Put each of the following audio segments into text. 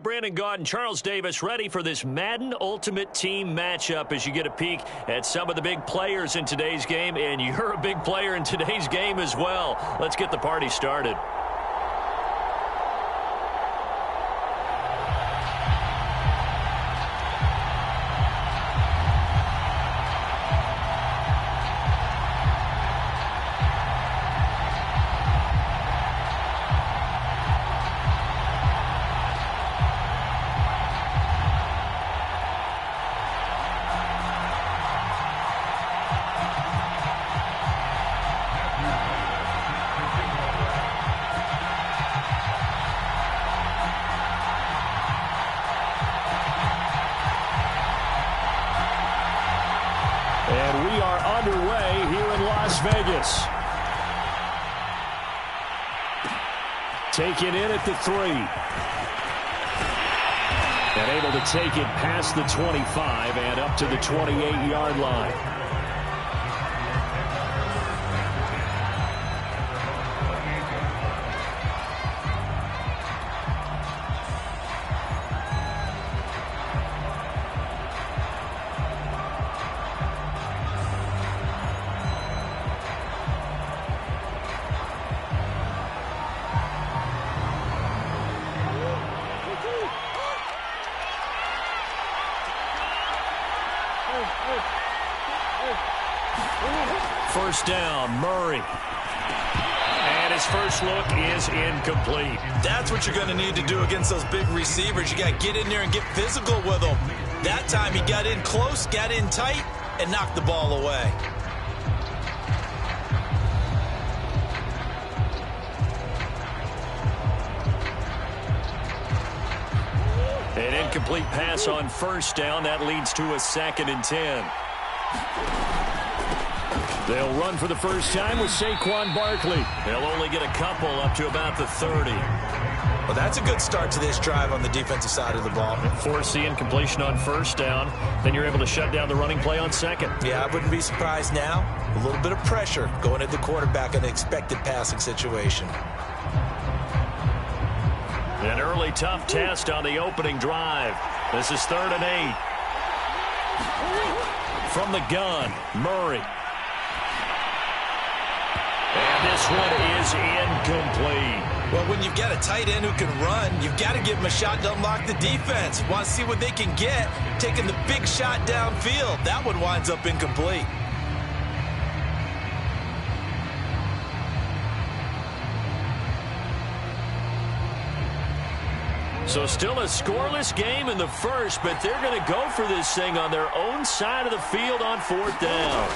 Brandon Gaud and Charles Davis ready for this Madden Ultimate Team matchup as you get a peek at some of the big players in today's game, and you're a big player in today's game as well. Let's get the party started. And we are underway here in Las Vegas. Taken in at the 3. And able to take it past the 25 and up to the 28-yard line. First down, Murray. And his first look is incomplete. That's what you're going to need to do against those big receivers. You got to get in there and get physical with them. That time he got in close, got in tight, and knocked the ball away. An incomplete pass on first down. That leads to a 2nd and 10. They'll run for the first time with Saquon Barkley. They'll only get a couple up to about the 30. Well, that's a good start to this drive on the defensive side of the ball. Force the incompletion on first down. Then you're able to shut down the running play on second. Yeah, I wouldn't be surprised now. A little bit of pressure going at the quarterback in an expected passing situation. An early tough test on the opening drive. This is 3rd and 8. From the gun, Murray. And this one is incomplete. Well, when you've got a tight end who can run, you've got to give him a shot to unlock the defense. Want to see what they can get, taking the big shot downfield. That one winds up incomplete. So still a scoreless game in the first, but they're going to go for this thing on their own side of the field on 4th down.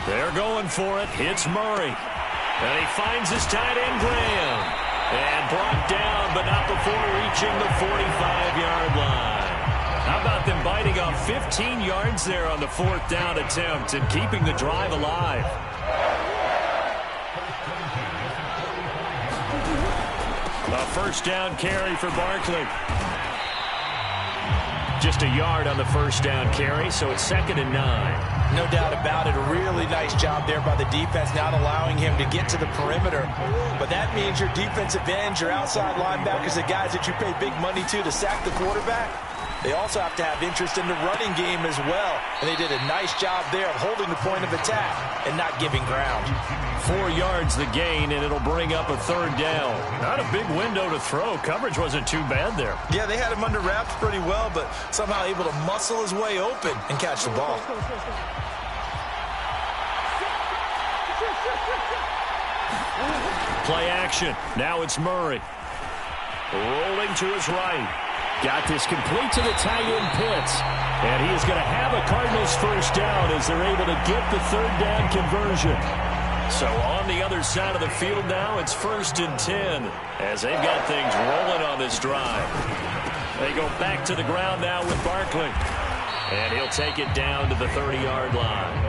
They're going for it. It's Murray. And he finds his tight end, Graham. And brought down, but not before reaching the 45-yard line. How about them biting off 15 yards there on the 4th down attempt and keeping the drive alive? A first down carry for Barkley. Just a yard on the first down carry, so it's 2nd and 9. No doubt about it. A really nice job there by the defense, not allowing him to get to the perimeter. But that means your defensive ends, your outside linebackers, the guys that you pay big money to sack the quarterback, they also have to have interest in the running game as well. And they did a nice job there of holding the point of attack and not giving ground. 4 yards the gain, and it'll bring up a 3rd down. Not a big window to throw. Coverage wasn't too bad there. Yeah, they had him under wraps pretty well, but somehow able to muscle his way open and catch the ball. Play action. Now it's Murray. Rolling to his right. Got this complete to the tight end Pitts. And he is going to have a Cardinals first down as they're able to get the 3rd down conversion. So on the other side of the field now, it's 1st and 10 as they've got things rolling on this drive. They go back to the ground now with Barkley. And he'll take it down to the 30-yard line.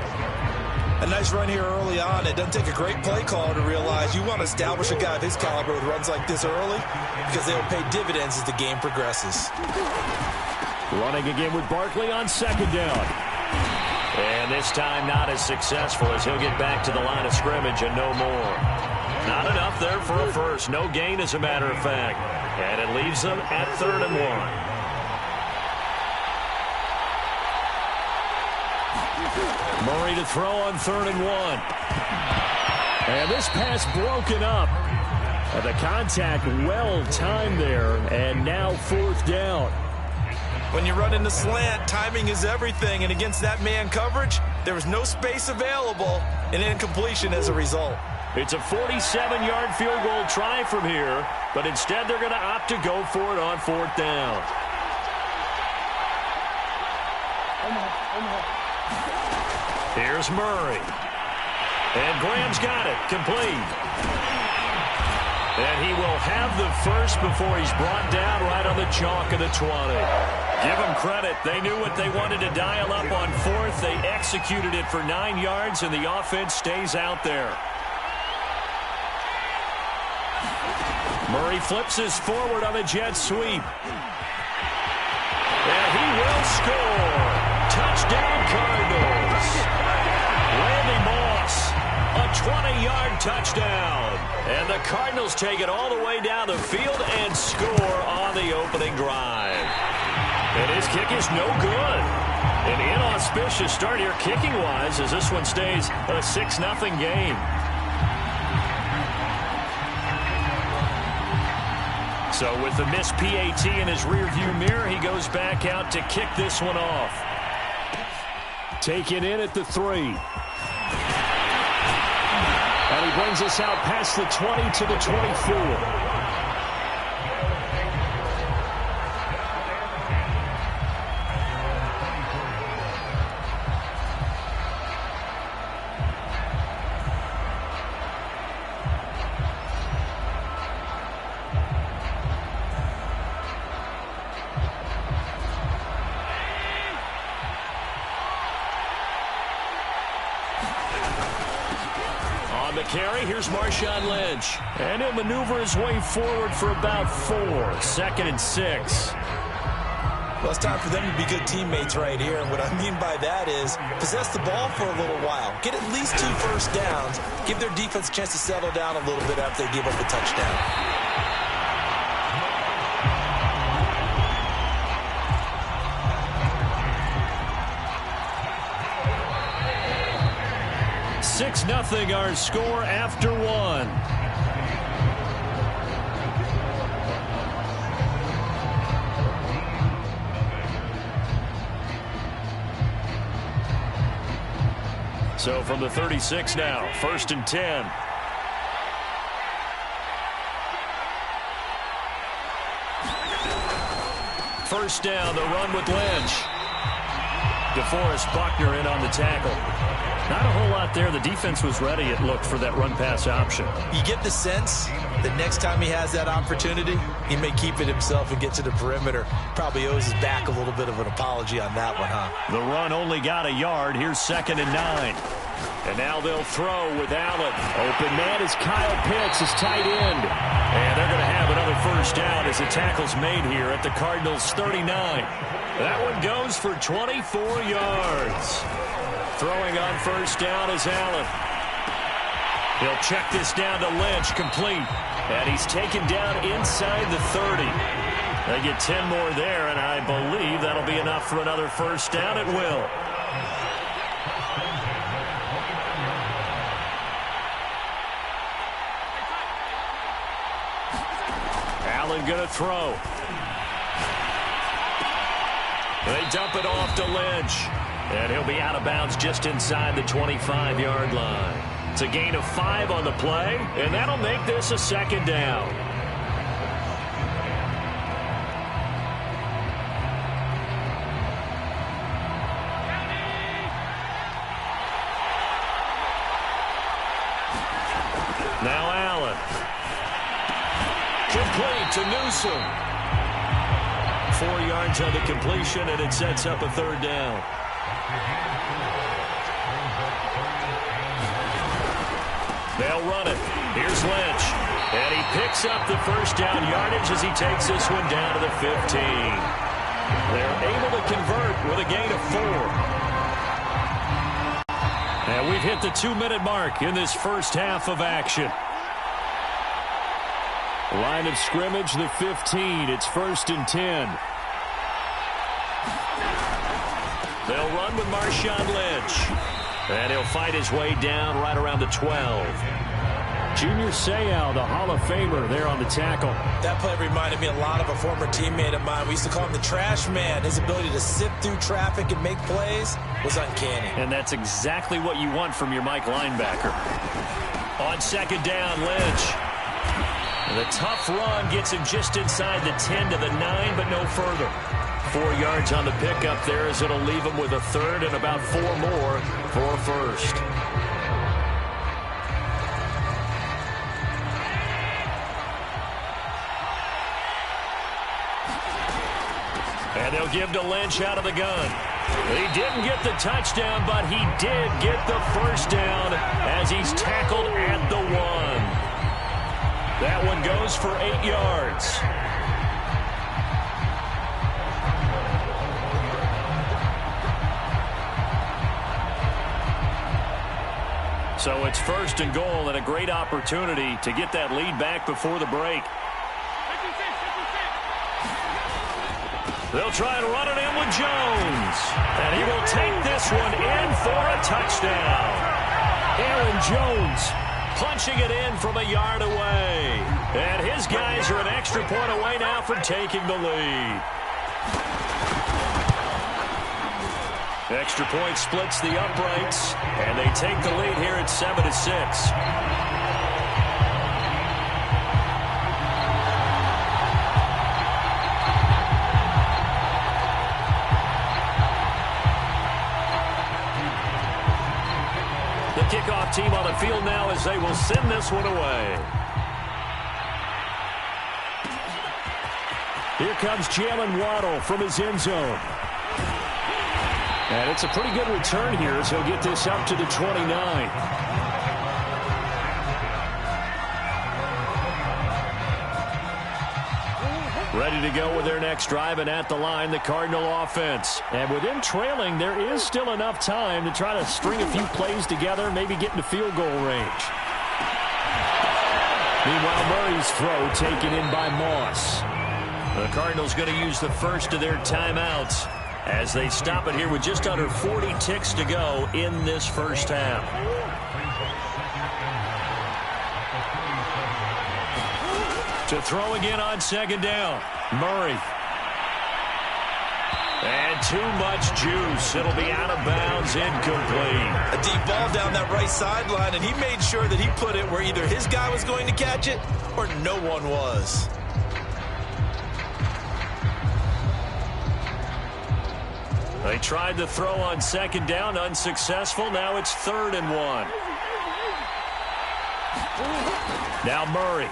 A nice run here early on. It doesn't take a great play caller to realize you want to establish a guy of his caliber with runs like this early because they'll pay dividends as the game progresses. Running again with Barkley on 2nd down. And this time not as successful as he'll get back to the line of scrimmage and no more. Not enough there for a first. No gain, as a matter of fact. And it leaves them at 3rd and 1. Murray to throw on 3rd and 1. And this pass broken up. The contact well timed there, and now 4th down. When you run in the slant, timing is everything, and against that man coverage, there was no space available, and incompletion as a result. It's a 47-yard field goal try from here, but instead they're going to opt to go for it on 4th down. Here's Murray. And Graham's got it. Complete. And he will have the first before he's brought down right on the chalk of the 20. Give them credit. They knew what they wanted to dial up on 4th. They executed it for 9 yards, and the offense stays out there. Murray flips his forward on a jet sweep. And he will score. Touchdown, Cardinals. Randy Moss, a 20-yard touchdown. And the Cardinals take it all the way down the field and score on the opening drive. And his kick is no good. An inauspicious start here kicking-wise as this one stays a 6-0 game. So with the missed PAT in his rearview mirror, he goes back out to kick this one off. Taken in at the 3. And he brings us out past the 20 to the 24. Carry, here's Marshawn Lynch. And he'll maneuver his way forward for about 4. 2nd and 6. Well, it's time for them to be good teammates right here. And what I mean by that is possess the ball for a little while. Get at least 2 first downs. Give their defense a chance to settle down a little bit after they give up a touchdown. 6-0 our score after 1. So from the 36 now, 1st and 10. First down, the run with Lynch. DeForest Buckner in on the tackle. Not a whole lot there. The defense was ready, it looked, for that run-pass option. You get the sense that next time he has that opportunity, he may keep it himself and get to the perimeter. Probably owes his back a little bit of an apology on that one, huh? The run only got a yard. Here's 2nd and 9. And now they'll throw with Allen. Open man is Kyle Pitts, his tight end. And they're going to have another first down as the tackle's made here at the Cardinals' 39. That one goes for 24 yards. Throwing on first down is Allen. He'll check this down to Lynch, complete. And he's taken down inside the 30. They get 10 more there, and I believe that'll be enough for another first down. It will. Allen going to throw. They dump it off to Lynch. And he'll be out of bounds just inside the 25-yard line. It's a gain of 5 on the play, and that'll make this a 2nd down. Now Allen. Complete to Newsom. 4 yards on the completion, and it sets up a 3rd down. They'll run it. Here's Lynch. And he picks up the first down yardage as he takes this one down to the 15. They're able to convert with a gain of 4. And we've hit the 2-minute mark in this first half of action. Line of scrimmage, the 15. It's 1st and 10. They'll run with Marshawn Lynch. And he'll fight his way down right around the 12. Junior Seau, the Hall of Famer, there on the tackle. That play reminded me a lot of a former teammate of mine. We used to call him the trash man. His ability to sift through traffic and make plays was uncanny. And that's exactly what you want from your Mike linebacker. On 2nd down, Lynch. The tough run gets him just inside the 10 to the 9, but no further. 4 yards on the pickup there as it'll leave him with a 3rd and about 4 more for a 1st. And they'll give to Lynch out of the gun. He didn't get the touchdown, but he did get the 1st down as he's tackled at the 1. That one goes for 8 yards. So it's 1st and goal and a great opportunity to get that lead back before the break. They'll try and run it in with Jones. And he will take this one in for a touchdown. Aaron Jones punching it in from a yard away. And his guys are an extra point away now from taking the lead. Extra point splits the uprights, and they take the lead here at 7-6. The kickoff team on the field now as they will send this one away. Here comes Jalen Waddle from his end zone. And it's a pretty good return here as he'll get this up to the 29. Ready to go with their next drive, and at the line, the Cardinal offense. And with them trailing, there is still enough time to try to string a few plays together, maybe get into field goal range. Meanwhile, Murray's throw taken in by Moss. The Cardinals going to use the first of their timeouts as they stop it here with just under 40 ticks to go in this first half. To throw again on 2nd down, Murray. And too much juice. It'll be out of bounds, incomplete. A deep ball down that right sideline, and he made sure that he put it where either his guy was going to catch it or no one was. They tried to throw on 2nd down, unsuccessful. Now it's 3rd and 1. Now Murray.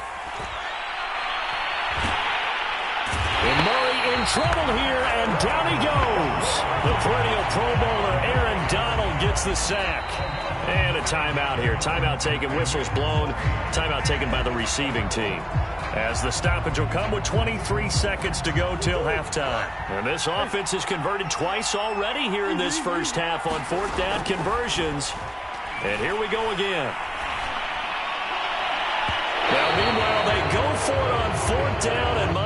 And Murray in trouble here, and down he goes. The perennial Pro Bowler Aaron Donald gets the sack. And a timeout here. Timeout taken, whistles blown. Timeout taken by the receiving team. As the stoppage will come with 23 seconds to go till halftime. And this offense has converted twice already here in this first half on 4th down conversions. And here we go again. Now, meanwhile, they go for it on 4th down and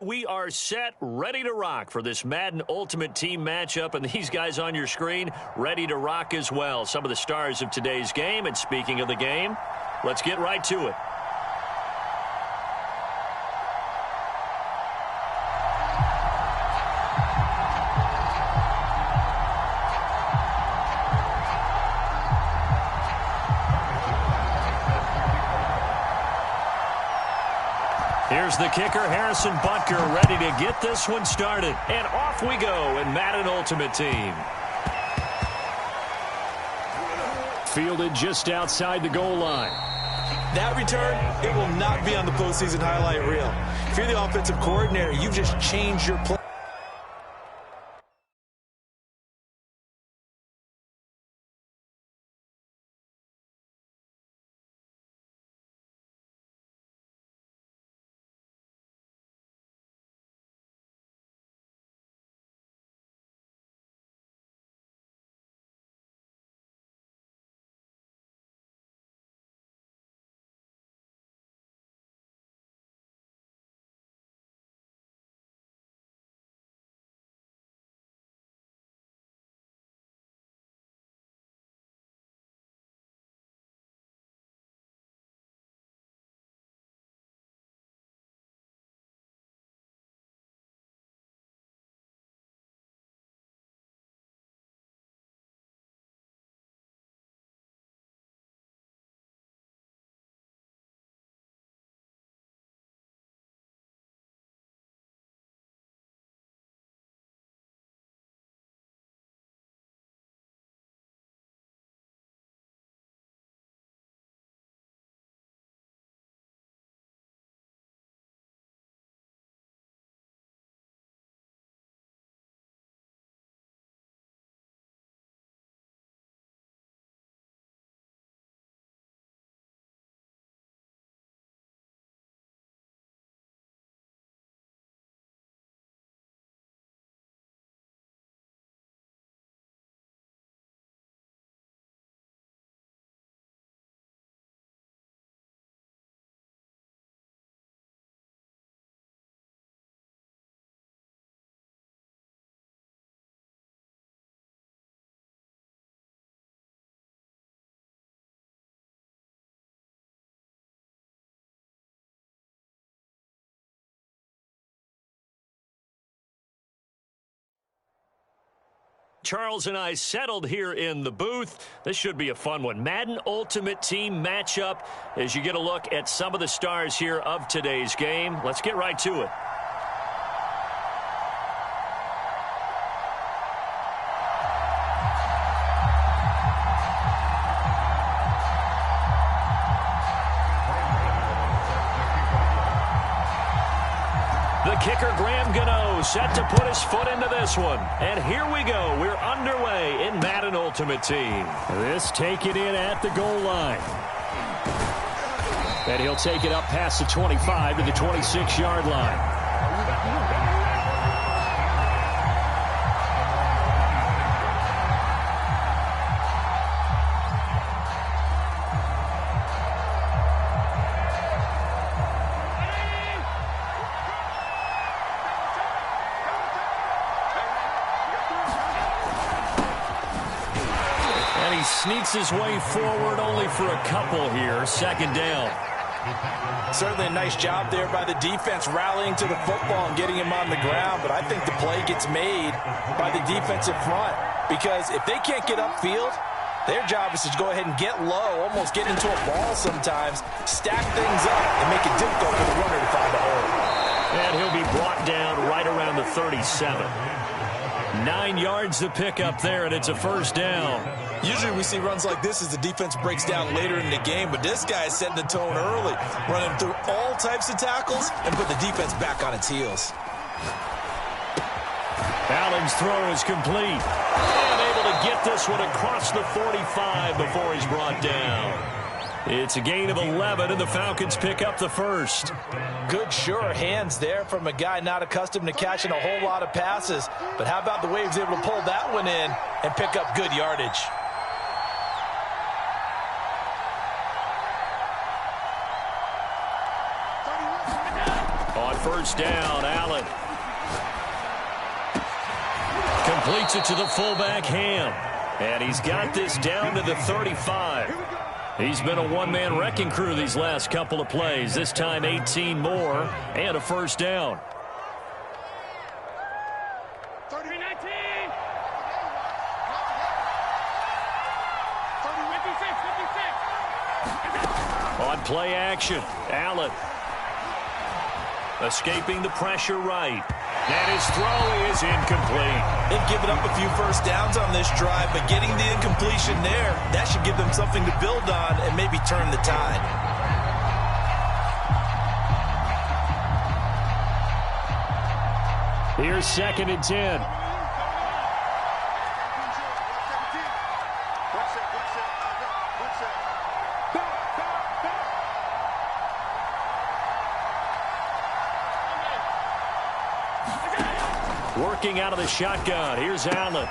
We are set, ready to rock for this Madden Ultimate Team matchup, and these guys on your screen ready to rock as well. Some of the stars of today's game, and speaking of the game, let's get right to it. Here's the kicker, Harrison Butker, ready to get this one started. And off we go in Madden Ultimate Team. Fielded just outside the goal line. That return, it will not be on the postseason highlight reel. If you're the offensive coordinator, you've just changed your play. Charles and I settled here in the booth. This should be a fun one. Madden Ultimate Team matchup as you get a look at some of the stars here of today's game. Let's get right to it. The kicker, Graham Gano, set to put his foot into this one. And here we go. We're underway in Madden Ultimate Team. This taken in at the goal line. And he'll take it up past the 25 to the 26-yard line. Sneaks his way forward only for a couple here. Second down. Certainly a nice job there by the defense rallying to the football and getting him on the ground, but I think the play gets made by the defensive front because if they can't get upfield, their job is to go ahead and get low, almost get into a ball sometimes, stack things up, and make it difficult for the runner to find a hole. And he'll be brought down right around the 37. 9 yards to pick up there, and it's a first down. Usually we see runs like this as the defense breaks down later in the game, but this guy is setting the tone early, running through all types of tackles and put the defense back on its heels. Allen's throw is complete. And able to get this one across the 45 before he's brought down. It's a gain of 11, and the Falcons pick up the first. Good, sure hands there from a guy not accustomed to catching a whole lot of passes. But how about the way he was able to pull that one in and pick up good yardage? On first down. Allen completes it to the fullback, Ham. And he's got this down to the 35. He's been a one-man wrecking crew these last couple of plays. This time 18 more and a first down. On play action, Allen escaping the pressure right. And his throw is incomplete. They've given up a few first downs on this drive, but getting the incompletion there, that should give them something to build on and maybe turn the tide. Here's 2nd and 10. Working out of the shotgun. Here's Allen.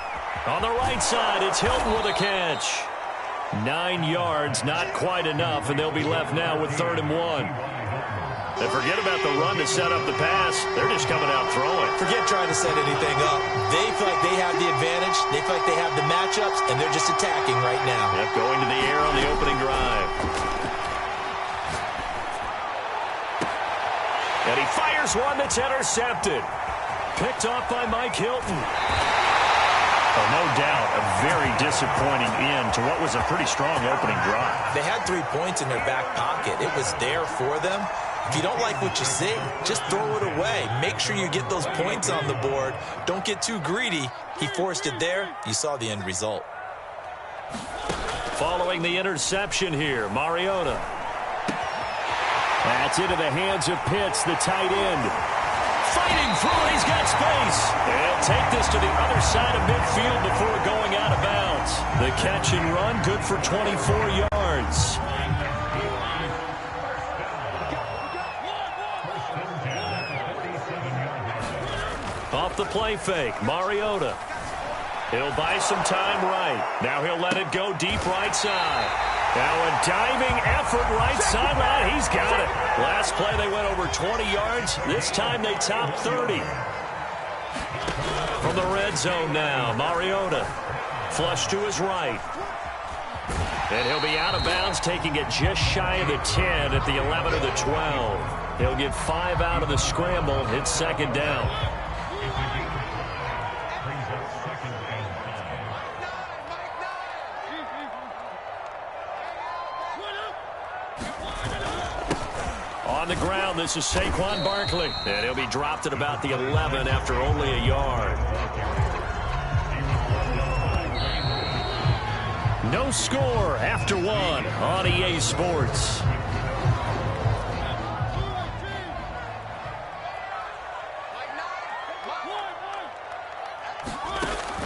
On the right side, it's Hilton with a catch. 9 yards, not quite enough, and they'll be left now with 3rd and 1. And forget about the run to set up the pass. They're just coming out throwing. Forget trying to set anything up. They feel like they have the advantage. They feel like they have the matchups, and they're just attacking right now. Yep, going to the air on the opening drive. And he fires one that's intercepted. Picked off by Mike Hilton. Oh, no doubt, a very disappointing end to what was a pretty strong opening drive. They had 3 points in their back pocket. It was there for them. If you don't like what you see, just throw it away. Make sure you get those points on the board. Don't get too greedy. He forced it there. You saw the end result. Following the interception here, Mariota. That's into the hands of Pitts, the tight end. Fighting through it, he's got space. They'll take this to the other side of midfield before going out of bounds. The catch and run, good for 24 yards. Off the play fake, Mariota. He'll buy some time right. Now he'll let it go deep right side. Now a diving effort right sideline. He's got it. Last play they went over 20 yards. This time they topped 30. From the red zone now, Mariota. Flush to his right. And he'll be out of bounds, taking it just shy of the 10 at the 11 or the 12. He'll get 5 out of the scramble. It's 2nd down. On the ground, this is Saquon Barkley. And he'll be dropped at about the 11 after only a yard. No score after 1 on EA Sports.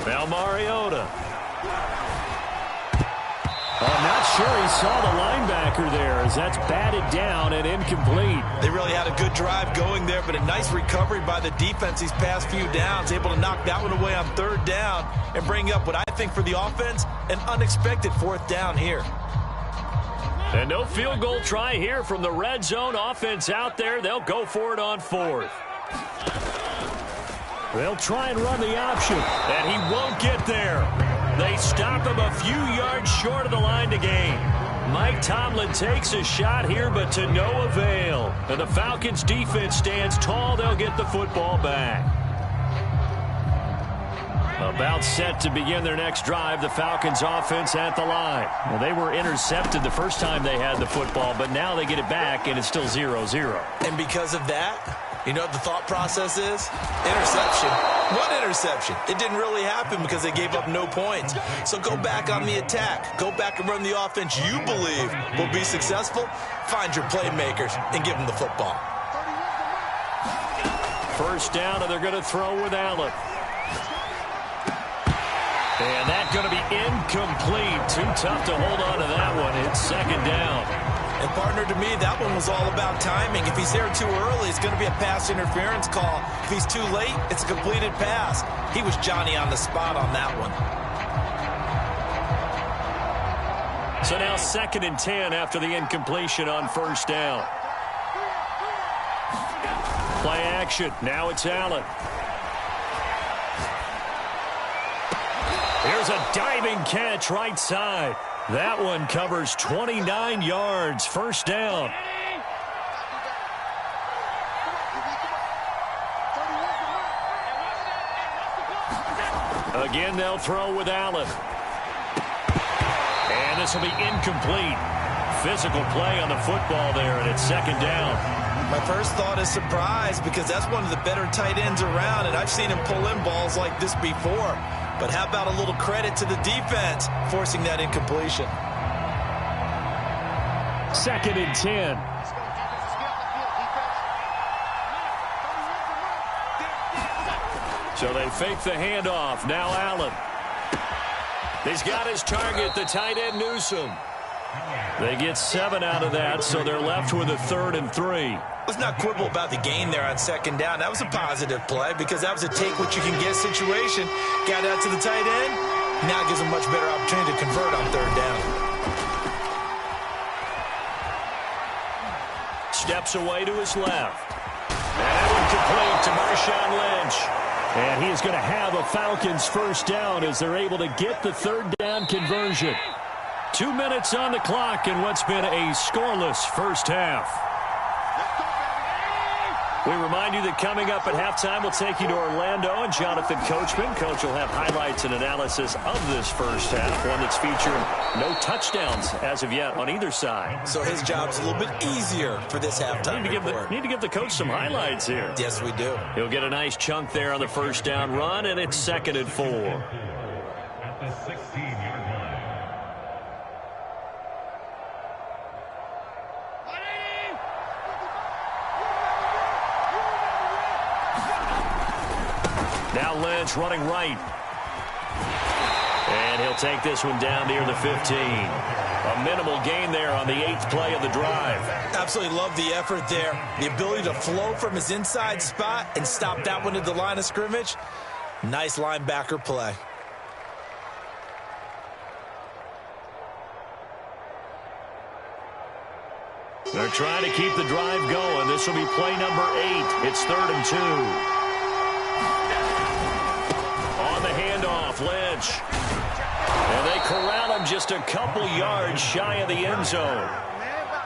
Now Mariota. I'm not sure he saw the linebacker there as that's batted down and incomplete. They really had a good drive going there, but a nice recovery by the defense these past few downs, able to knock that one away on 3rd down and bring up what I think for the offense, an unexpected 4th down here. And no field goal try here from the red zone offense out there. They'll go for it on 4th. They'll try and run the option, and he won't get there. They stop him a few yards short of the line to gain. Mike Tomlin takes a shot here, but to no avail. And the Falcons defense stands tall. They'll get the football back. About set to begin their next drive, the Falcons offense at the line. Well, they were intercepted the first time they had the football, but now they get it back, and it's still 0-0. And because of that, you know what the thought process is? Interception. What interception? It didn't really happen because they gave up no points. So go back on the attack. Go back and run the offense you believe will be successful. Find your playmakers and give them the football. First down, and they're going to throw with Allen. And that's going to be incomplete. Too tough to hold on to that one. It's 2nd down. And, partner, to me, that one was all about timing. If he's there too early, it's going to be a pass interference call. If he's too late, it's a completed pass. He was Johnny on the spot on that one. So now 2nd and 10 after the incompletion on 1st down. Play play action. Now it's Allen. Here's a diving catch right side. That one covers 29 yards. First down. Again, they'll throw with Allen. And this will be incomplete. Physical play on the football there, and it's second down. My first thought is surprise, because that's one of the better tight ends around, and I've seen him pull in balls like this before. But how about a little credit to the defense forcing that incompletion? Second and 10. So they fake the handoff. Now Allen. He's got his target, the tight end Newsome. They get 7 out of that, so they're left with a 3rd and 3. Let's not quibble about the gain there on second down. That was a positive play because that was a take-what-you-can-get situation. Got out to the tight end. Now it gives them a much better opportunity to convert on third down. Steps away to his left. And incomplete to Marshawn Lynch. And he is going to have a Falcons first down as they're able to get the third down conversion. 2 minutes on the clock in what's been a scoreless first half. We remind you that coming up at halftime, we'll take you to Orlando and Jonathan Coachman. Coach will have highlights and analysis of this first half, one that's featured no touchdowns as of yet on either side. So his job's a little bit easier for this halftime report. Need to give the coach some highlights here. Yes, we do. He'll get a nice chunk there on the first down run, and it's 2nd and 4. At the 16-yard line. Now Lynch running right. And he'll take this one down near the 15. A minimal gain there on the 8th play of the drive. Absolutely love the effort there. The ability to flow from his inside spot and stop that one at the line of scrimmage. Nice linebacker play. They're trying to keep the drive going. This will be play number 8. It's 3rd and 2. On the handoff, Lynch. And they corral him just a couple yards shy of the end zone.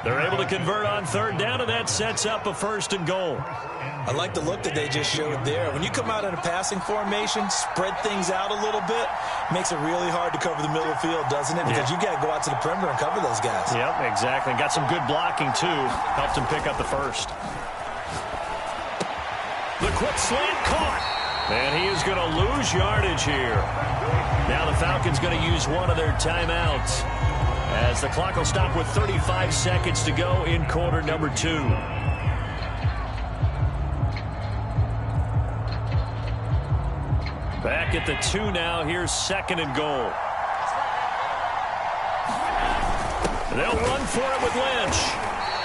They're able to convert on third down, and that sets up a 1st and goal. I like the look that they just showed there. When you come out in a passing formation, spread things out a little bit, makes it really hard to cover the middle of the field, doesn't it? Because you got to go out to the perimeter and cover those guys. Yep, exactly. Got some good blocking, too. Helped him pick up the first. The quick slant caught. And he is going to lose yardage here. Now the Falcons going to use one of their timeouts, as the clock will stop with 35 seconds to go in quarter number 2. Back at the 2 now. Here's 2nd and goal. They'll run for it with Lynch.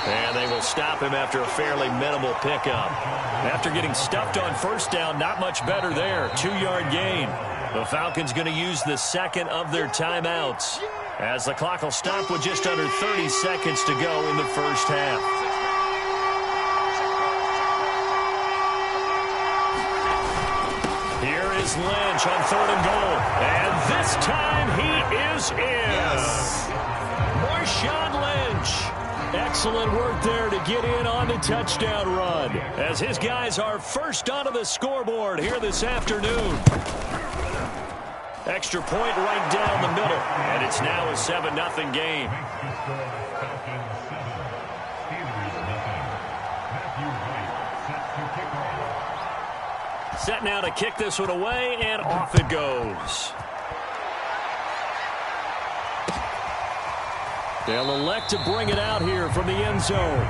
And they will stop him after a fairly minimal pickup. After getting stuffed on first down, not much better there. 2-yard gain. The Falcons going to use the 2nd of their timeouts, as the clock will stop with just under 30 seconds to go in the first half. Here is Lynch on 3rd and goal. And this time he is in. Yes. Marshawn Lynch. Excellent work there to get in on the touchdown run, as his guys are first onto the scoreboard here this afternoon. Extra point right down the middle, and it's now a 7-0 game. Set now to kick this one away, and off it goes. They'll elect to bring it out here from the end zone.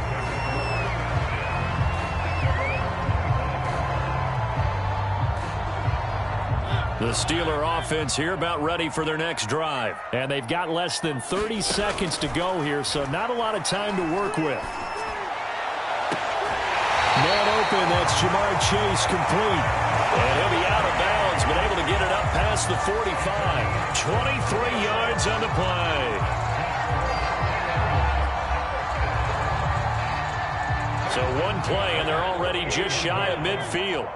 The Steeler offense here about ready for their next drive. And they've got less than 30 seconds to go here, so not a lot of time to work with. Man open, that's Jamar Chase complete. And he'll be out of bounds, but able to get it up past the 45. 23 yards on the play. So one play, and they're already just shy of midfield.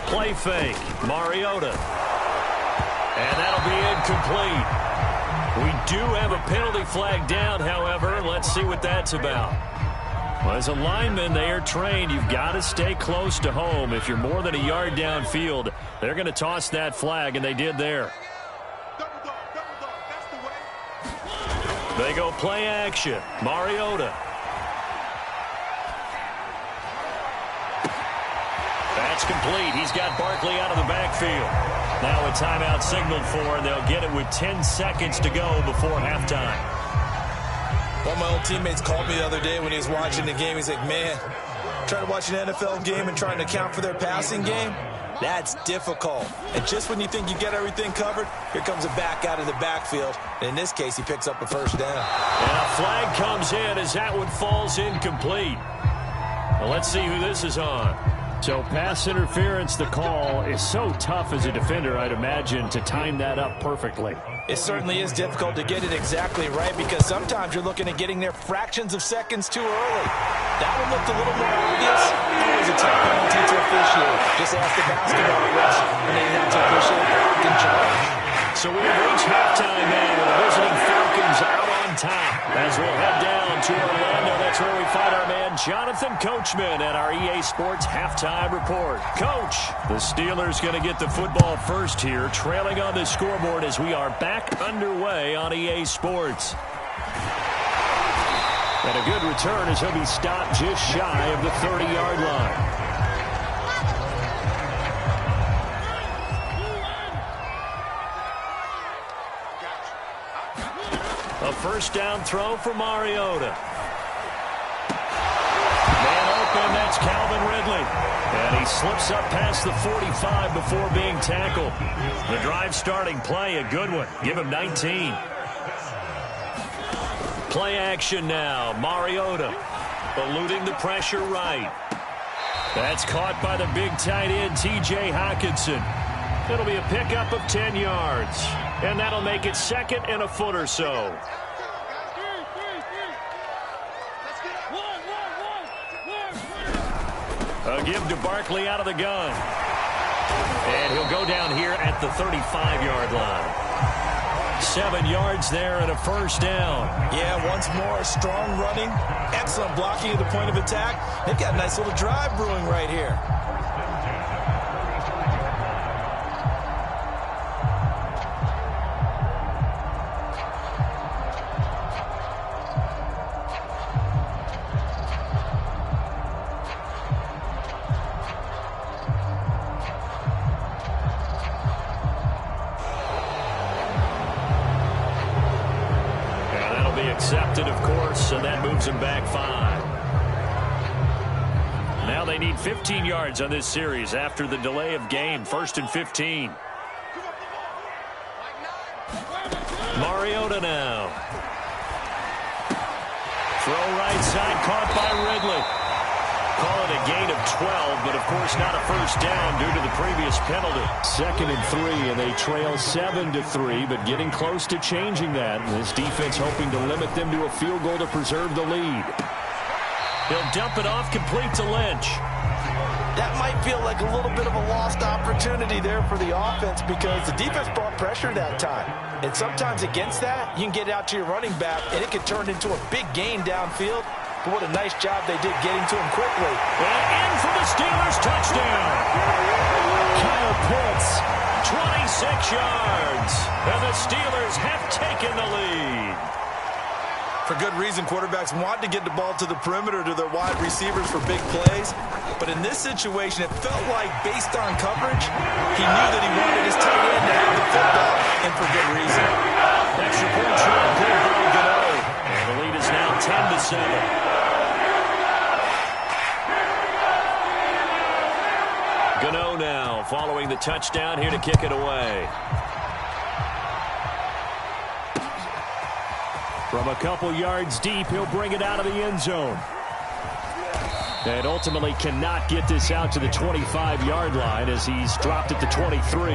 Play fake, Mariota. And that'll be incomplete. We do have a penalty flag down, however. Let's see what that's about. Well, as a lineman, they are trained. You've got to stay close to home. If you're more than a yard downfield, they're going to toss that flag, and they did there. They go play action. Mariota. That's complete. He's got Barkley out of the backfield. Now a timeout signaled for, and they'll get it with 10 seconds to go before halftime. One of my old teammates called me the other day when he was watching the game. He's like, man, trying to watch an NFL game and trying to account for their passing game, that's difficult. And just when you think you get everything covered, here comes a back out of the backfield. And in this case, he picks up a first down. And a flag comes in as that one falls incomplete. Well, let's see who this is on. So pass interference, the call is so tough as a defender, I'd imagine, to time that up perfectly. It certainly is difficult to get it exactly right because sometimes you're looking at getting there fractions of seconds too early. That one looked a little more obvious. Always a tough penalty to officiate. Just ask the basketball refs when they have to officiate back in charge. So we have reached halftime now. The visiting Falcons out on top. As we'll head down to Orlando, that's where we find our man Jonathan Coachman at our EA Sports Halftime Report. Coach, the Steelers going to get the football first here, trailing on the scoreboard as we are back underway on EA Sports. And a good return as he'll be stopped just shy of the 30-yard line. A first down throw for Mariota. Man open, that's Calvin Ridley. And he slips up past the 45 before being tackled. The drive starting play, a good one. Give him 19. Play action now. Mariota eluding the pressure right. That's caught by the big tight end, T.J. Hockenson. It'll be a pickup of 10 yards. And that'll make it second and a foot or so. A give to Barkley out of the gun. And he'll go down here at the 35-yard line. 7 yards there and a first down. Yeah, once more, strong running, excellent blocking at the point of attack. They've got a nice little drive brewing right here. Accepted, of course, and that moves him back 5. Now they need 15 yards on this series after the delay of game. 1st and 15. Mariota now. Throw right side, caught by Ridley. Call it a gain of 12, but of course not a first down due to the previous penalty. 2nd and 3, and they trail 7-3, but getting close to changing that. And this defense hoping to limit them to a field goal to preserve the lead. He'll dump it off complete to Lynch. That might feel like a little bit of a lost opportunity there for the offense because the defense brought pressure that time. And sometimes against that, you can get out to your running back, and it can turn into a big gain downfield. But what a nice job they did getting to him quickly. And in for the Steelers touchdown. Kyle Pitts, 26 yards. And the Steelers have taken the lead. For good reason, quarterbacks want to get the ball to the perimeter to their wide receivers for big plays. But in this situation, it felt like based on coverage, he knew that he wanted his tight end to have the football, and for good reason. Extra point try, good by Gano. And the lead is now 10-7. Gano now following the touchdown here to kick it away. From a couple yards deep, he'll bring it out of the end zone. And ultimately cannot get this out to the 25-yard line as he's dropped at the 23.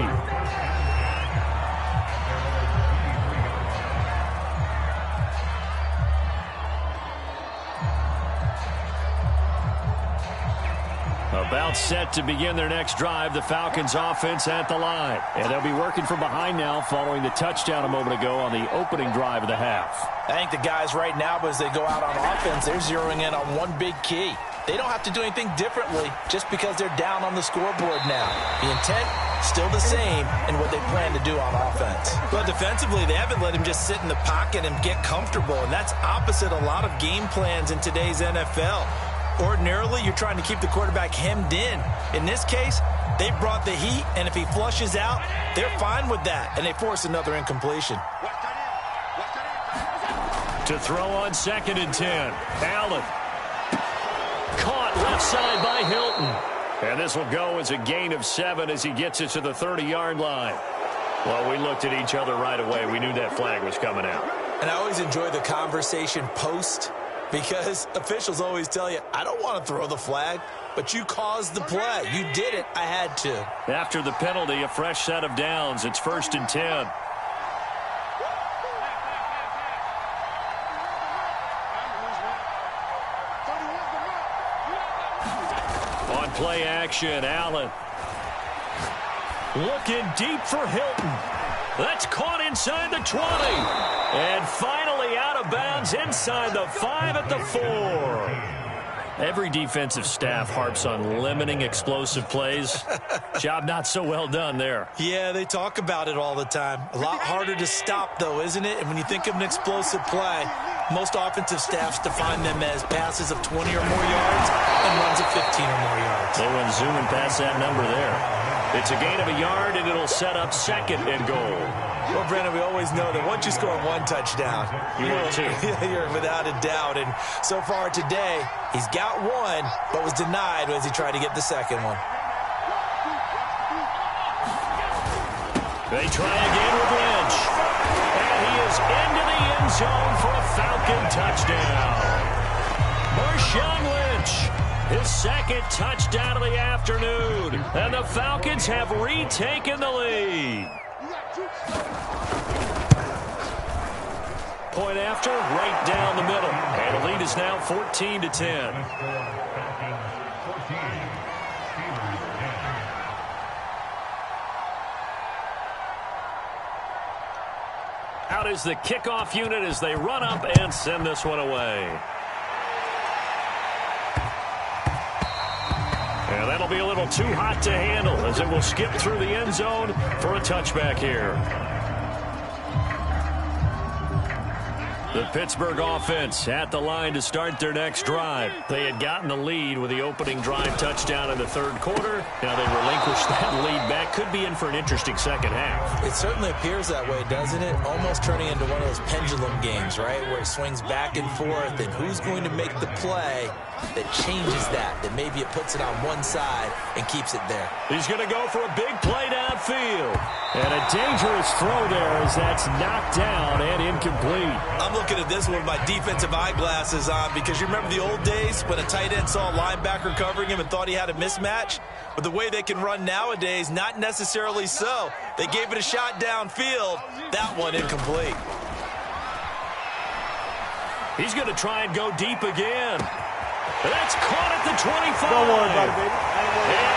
About set to begin their next drive, the Falcons offense at the line. And they'll be working from behind now following the touchdown a moment ago on the opening drive of the half. I think the guys right now, as they go out on offense, they're zeroing in on one big key. They don't have to do anything differently just because they're down on the scoreboard now. The intent, still the same in what they plan to do on offense. But defensively, they haven't let him just sit in the pocket and get comfortable, and that's opposite a lot of game plans in today's NFL. Ordinarily, you're trying to keep the quarterback hemmed in. In this case, they brought the heat, and if he flushes out, they're fine with that, and they force another incompletion. To throw on 2nd and 10. Allen. Caught left side by Hilton. And this will go as a gain of 7 as he gets it to the 30-yard line. Well, we looked at each other right away. We knew that flag was coming out. And I always enjoy the conversation post, because officials always tell you, I don't want to throw the flag, but you caused the play. You did it. I had to. After the penalty, a fresh set of downs. It's 1st and 10. On play action, Allen. Looking deep for Hilton. That's caught inside the 20. And finally out of bounds inside the 5 at the 4. Every defensive staff harps on limiting explosive plays. Job not so well done there. Yeah, they talk about it all the time. A lot harder to stop, though, isn't it? And when you think of an explosive play, most offensive staffs define them as passes of 20 or more yards and runs of 15 or more yards. They went zooming past that number there. It's a gain of a yard, and it'll set up 2nd and goal. Well, Brandon, we always know that once you score one touchdown, you're without a doubt. And so far today, he's got one, but was denied as he tried to get the second one. They try again with Lynch. And he is into the end zone for a Falcon touchdown. Marshawn Lynch, his 2nd touchdown of the afternoon. And the Falcons have retaken the lead. Point after, right down the middle. And the lead is now 14-10. Out is the kickoff unit as they run up and send this one away. And that'll be a little too hot to handle as it will skip through the end zone for a touchback here. The Pittsburgh offense at the line to start their next drive. They had gotten the lead with the opening drive touchdown in the 3rd quarter. Now they relinquish that lead back. Could be in for an interesting second half. It certainly appears that way, doesn't it? Almost turning into one of those pendulum games, right? Where it swings back and forth, and who's going to make the play that changes that maybe it puts it on one side and keeps it there. He's going to go for a big play downfield. And a dangerous throw there as that's knocked down and incomplete. I'm looking at this one with my defensive eyeglasses on, because you remember the old days when a tight end saw a linebacker covering him and thought he had a mismatch? But the way they can run nowadays, not necessarily so. They gave it a shot downfield. That one incomplete. He's going to try and go deep again. That's caught at the 25. Don't worry about it, baby. And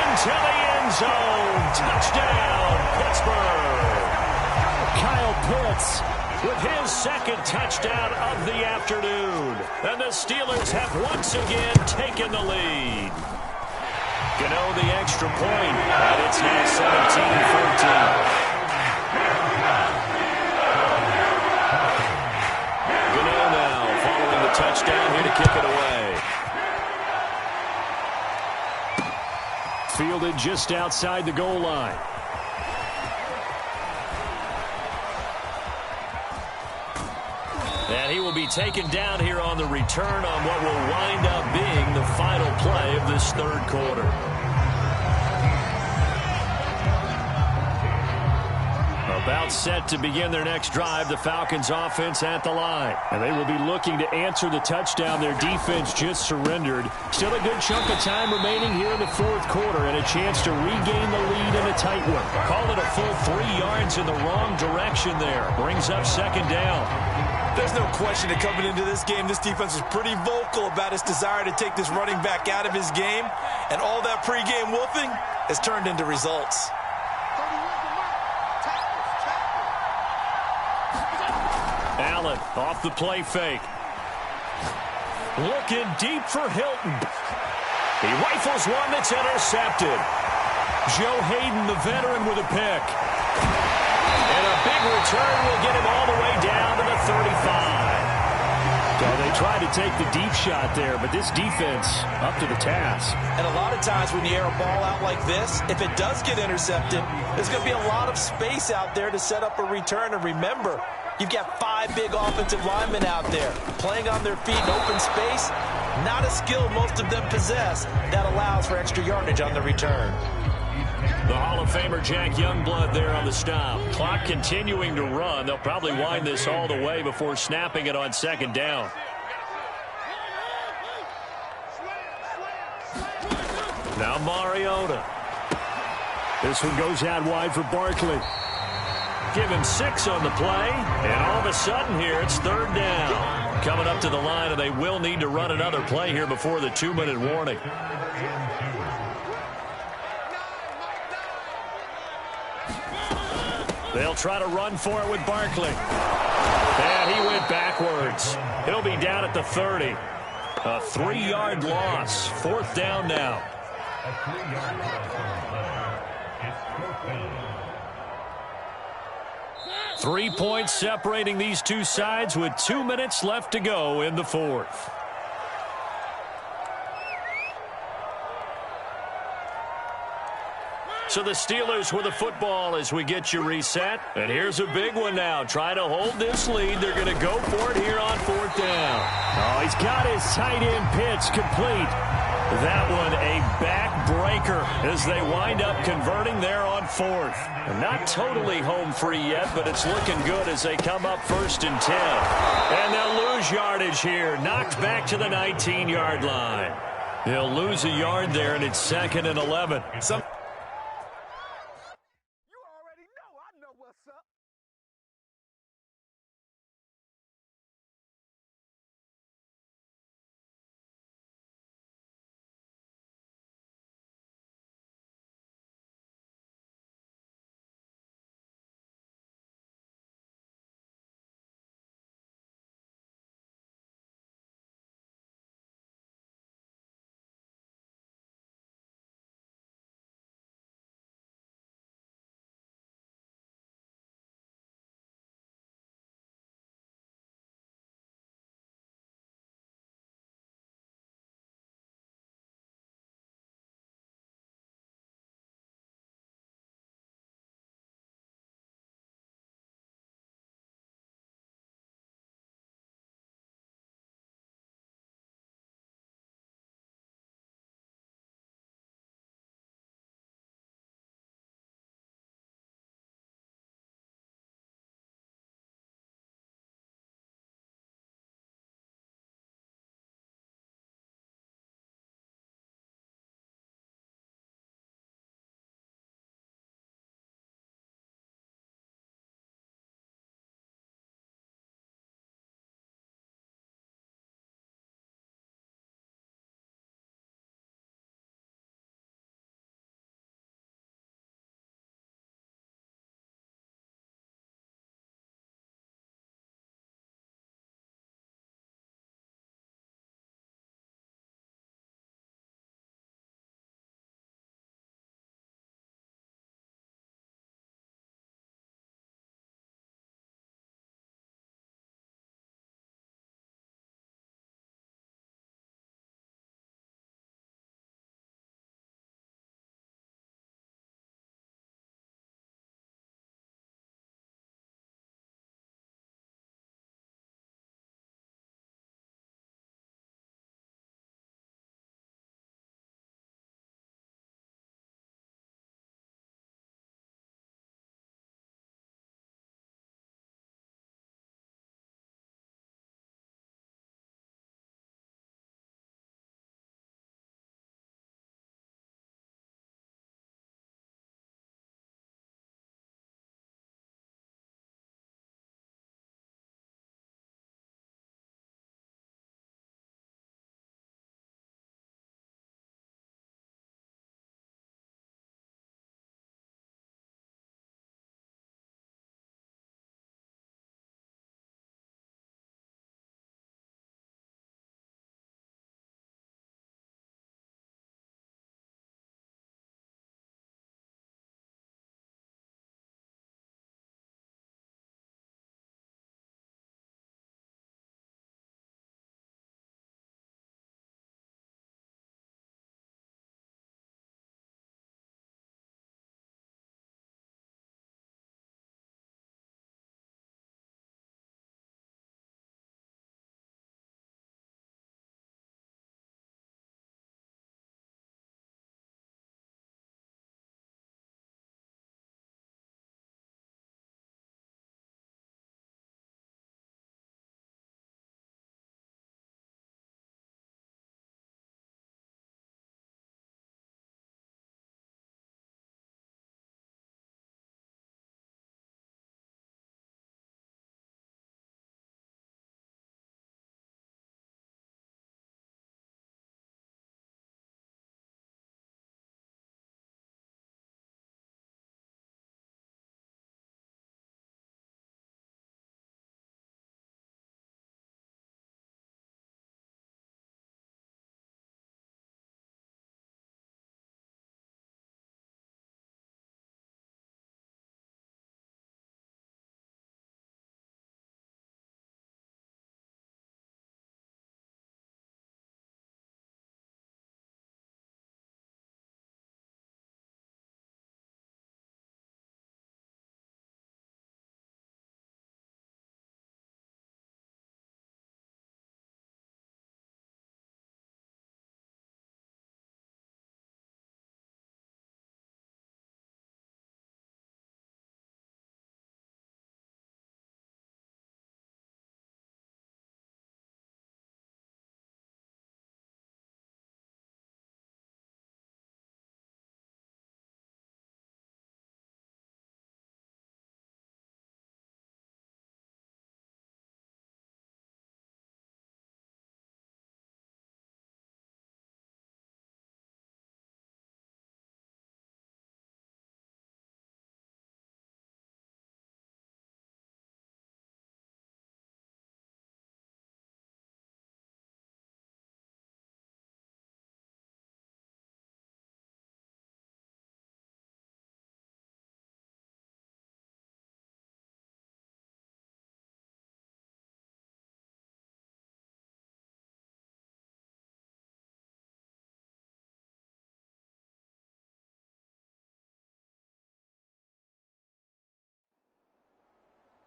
into the end zone. Touchdown, Pittsburgh. Kyle Pitts with his 2nd touchdown of the afternoon. And the Steelers have once again taken the lead. Gano the extra point, and it's now 17-14. Gano now following the touchdown here to kick it away. Fielded just outside the goal line. And he will be taken down here on the return on what will wind up being the final play of this 3rd quarter. About set to begin their next drive, the Falcons offense at the line. And they will be looking to answer the touchdown their defense just surrendered. Still a good chunk of time remaining here in the 4th quarter and a chance to regain the lead in a tight one. Call it a full 3 yards in the wrong direction there. Brings up 2nd down. There's no question that coming into this game, this defense was pretty vocal about its desire to take this running back out of his game, and all that pregame wolfing has turned into results. Allen off the play fake. Looking deep for Hilton. He rifles one that's intercepted. Joe Hayden, the veteran, with a pick. And a big return will get him all the way down to the 35. So they tried to take the deep shot there, but this defense up to the task. And a lot of times when you air a ball out like this, if it does get intercepted, there's going to be a lot of space out there to set up a return. And remember, you've got 5 big offensive linemen out there playing on their feet in open space. Not a skill most of them possess that allows for extra yardage on the return. The Hall of Famer Jack Youngblood there on the stop. Clock continuing to run. They'll probably wind this all the way before snapping it on second down. Now Mariota. This one goes out wide for Barkley. Give him 6 on the play, and all of a sudden here it's third down. Coming up to the line, and they will need to run another play here before the 2-minute warning. They'll try to run for it with Barkley. And he went backwards. He'll be down at the 30. A 3-yard loss. Fourth down now. A 3-yard loss on play. It's fourth down. 3 points separating these two sides with 2 minutes left to go in the fourth. So the Steelers with the football as we get you reset. And here's a big one now. Trying to hold this lead. They're going to go for it here on fourth down. Oh, he's got his tight end pitch complete. That one a backbreaker as they wind up converting there on fourth. Not totally home free yet, but it's looking good as they come up 1st and 10. And they'll lose yardage here. Knocked back to the 19-yard line. They'll lose a yard there, and it's 2nd and 11.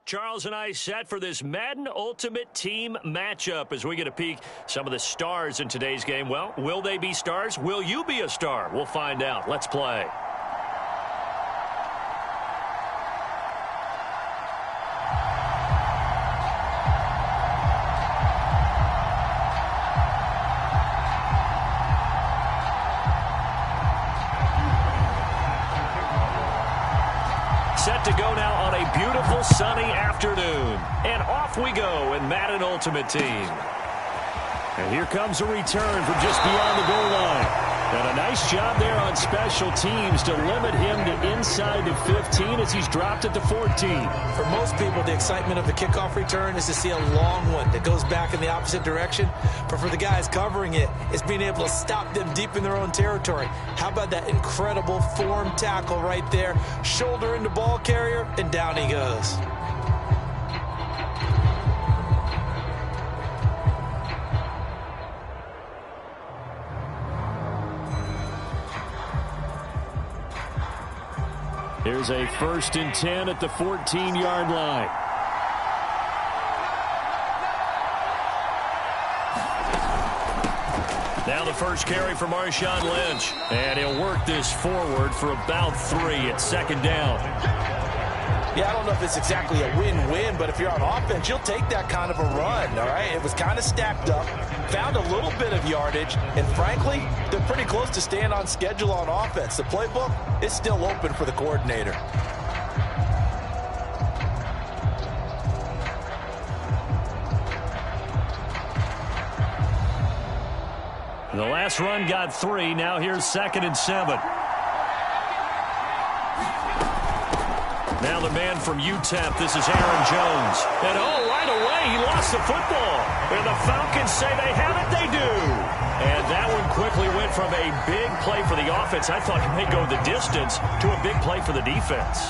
Charles and I set for this Madden Ultimate Team matchup as we get a peek some of the stars in today's game. Well, will they be stars? Will you be a star? We'll find out. Let's play. Set to go now on a beautiful sunny afternoon. And off we go in Madden Ultimate Team. And here comes a return from just beyond the goal line. And a nice job there on special teams to limit him to inside the 15 as he's dropped it to 14. For most people, the excitement of a kickoff return is to see a long one that goes back in the opposite direction. But for the guys covering it, it's being able to stop them deep in their own territory. How about that incredible form tackle right there? Shoulder into ball carrier, and down he goes. Here's a 1st and 10 at the 14-yard line. Now the first carry for Marshawn Lynch. And he'll work this forward for about 3 at 2nd down. Yeah, I don't know if it's exactly a win-win, but if you're on offense, you'll take that kind of a run, all right? It was kind of stacked up, found a little bit of yardage, and frankly, they're pretty close to staying on schedule on offense. The playbook is still open for the coordinator. The last run got 3. Now here's 2nd and 7. Now the man from UTEP, this is Aaron Jones. And oh, right away, he lost the football. And the Falcons say they have it, they do. And that one quickly went from a big play for the offense, I thought it may go the distance, to a big play for the defense.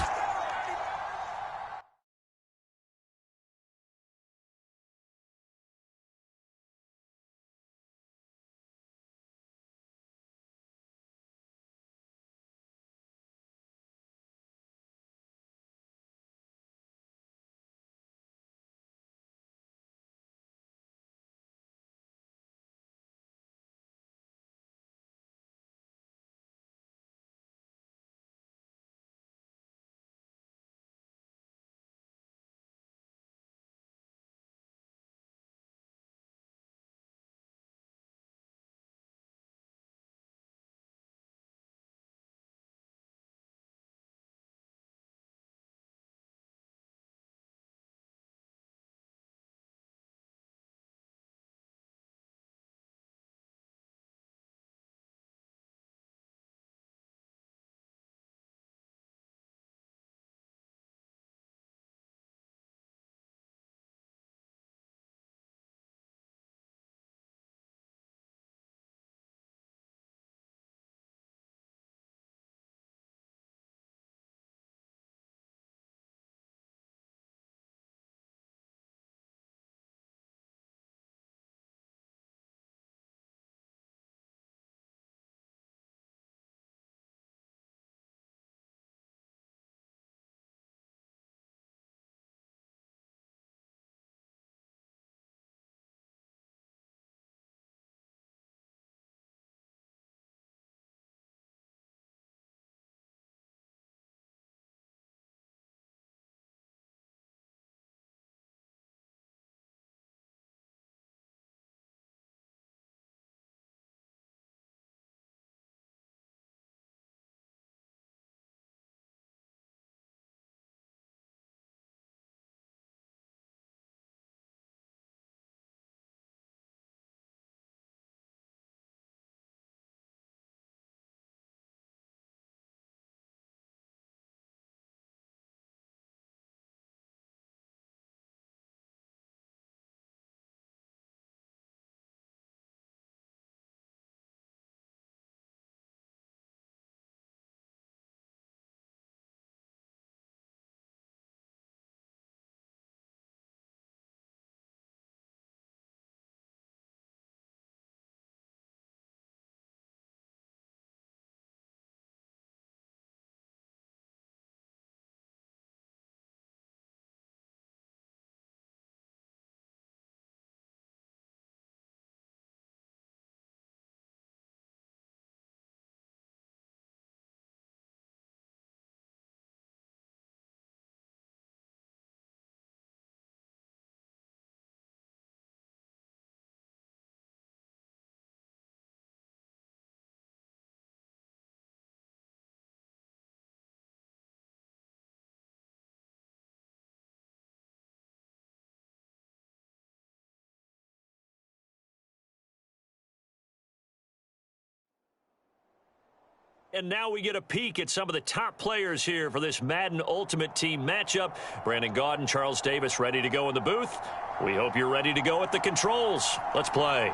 And now we get a peek at some of the top players here for this Madden Ultimate Team matchup. Brandon Gaudin and Charles Davis ready to go in the booth. We hope you're ready to go at the controls. Let's play.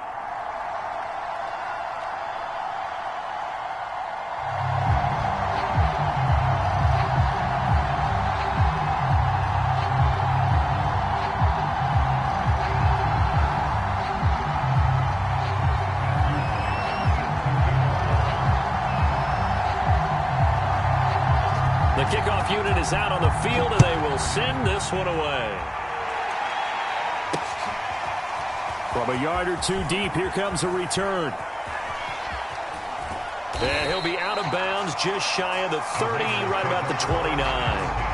The kickoff unit is out on the field, and they will send this one away. From a yard or two deep, here comes a return. And he'll be out of bounds just shy of the 30, right about the 29.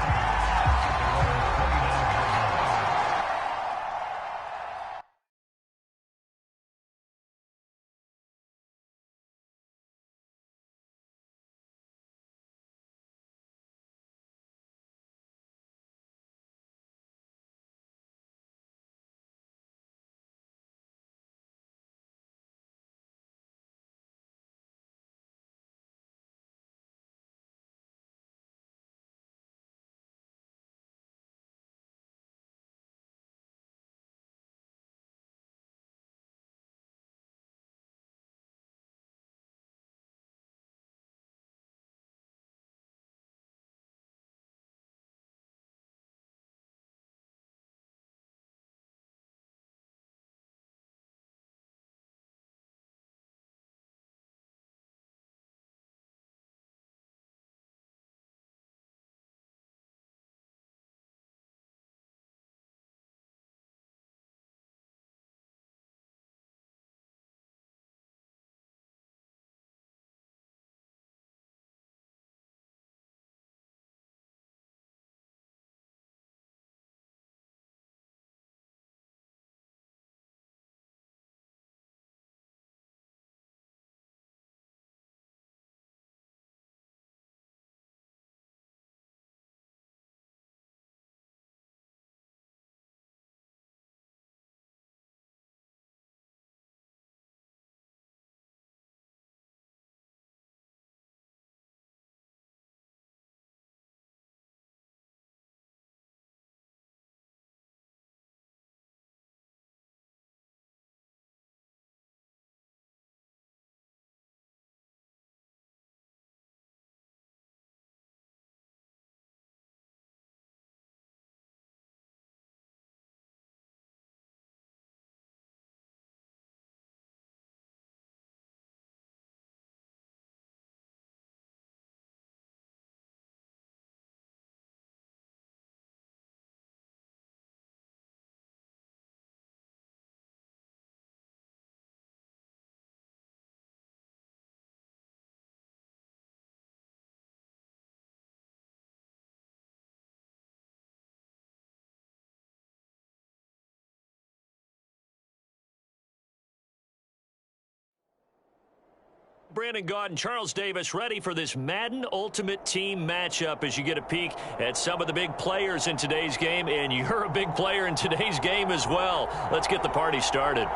Brandon Gaudin, Charles Davis ready for this Madden Ultimate Team matchup as you get a peek at some of the big players in today's game, and you're a big player in today's game as well. Let's get the party started.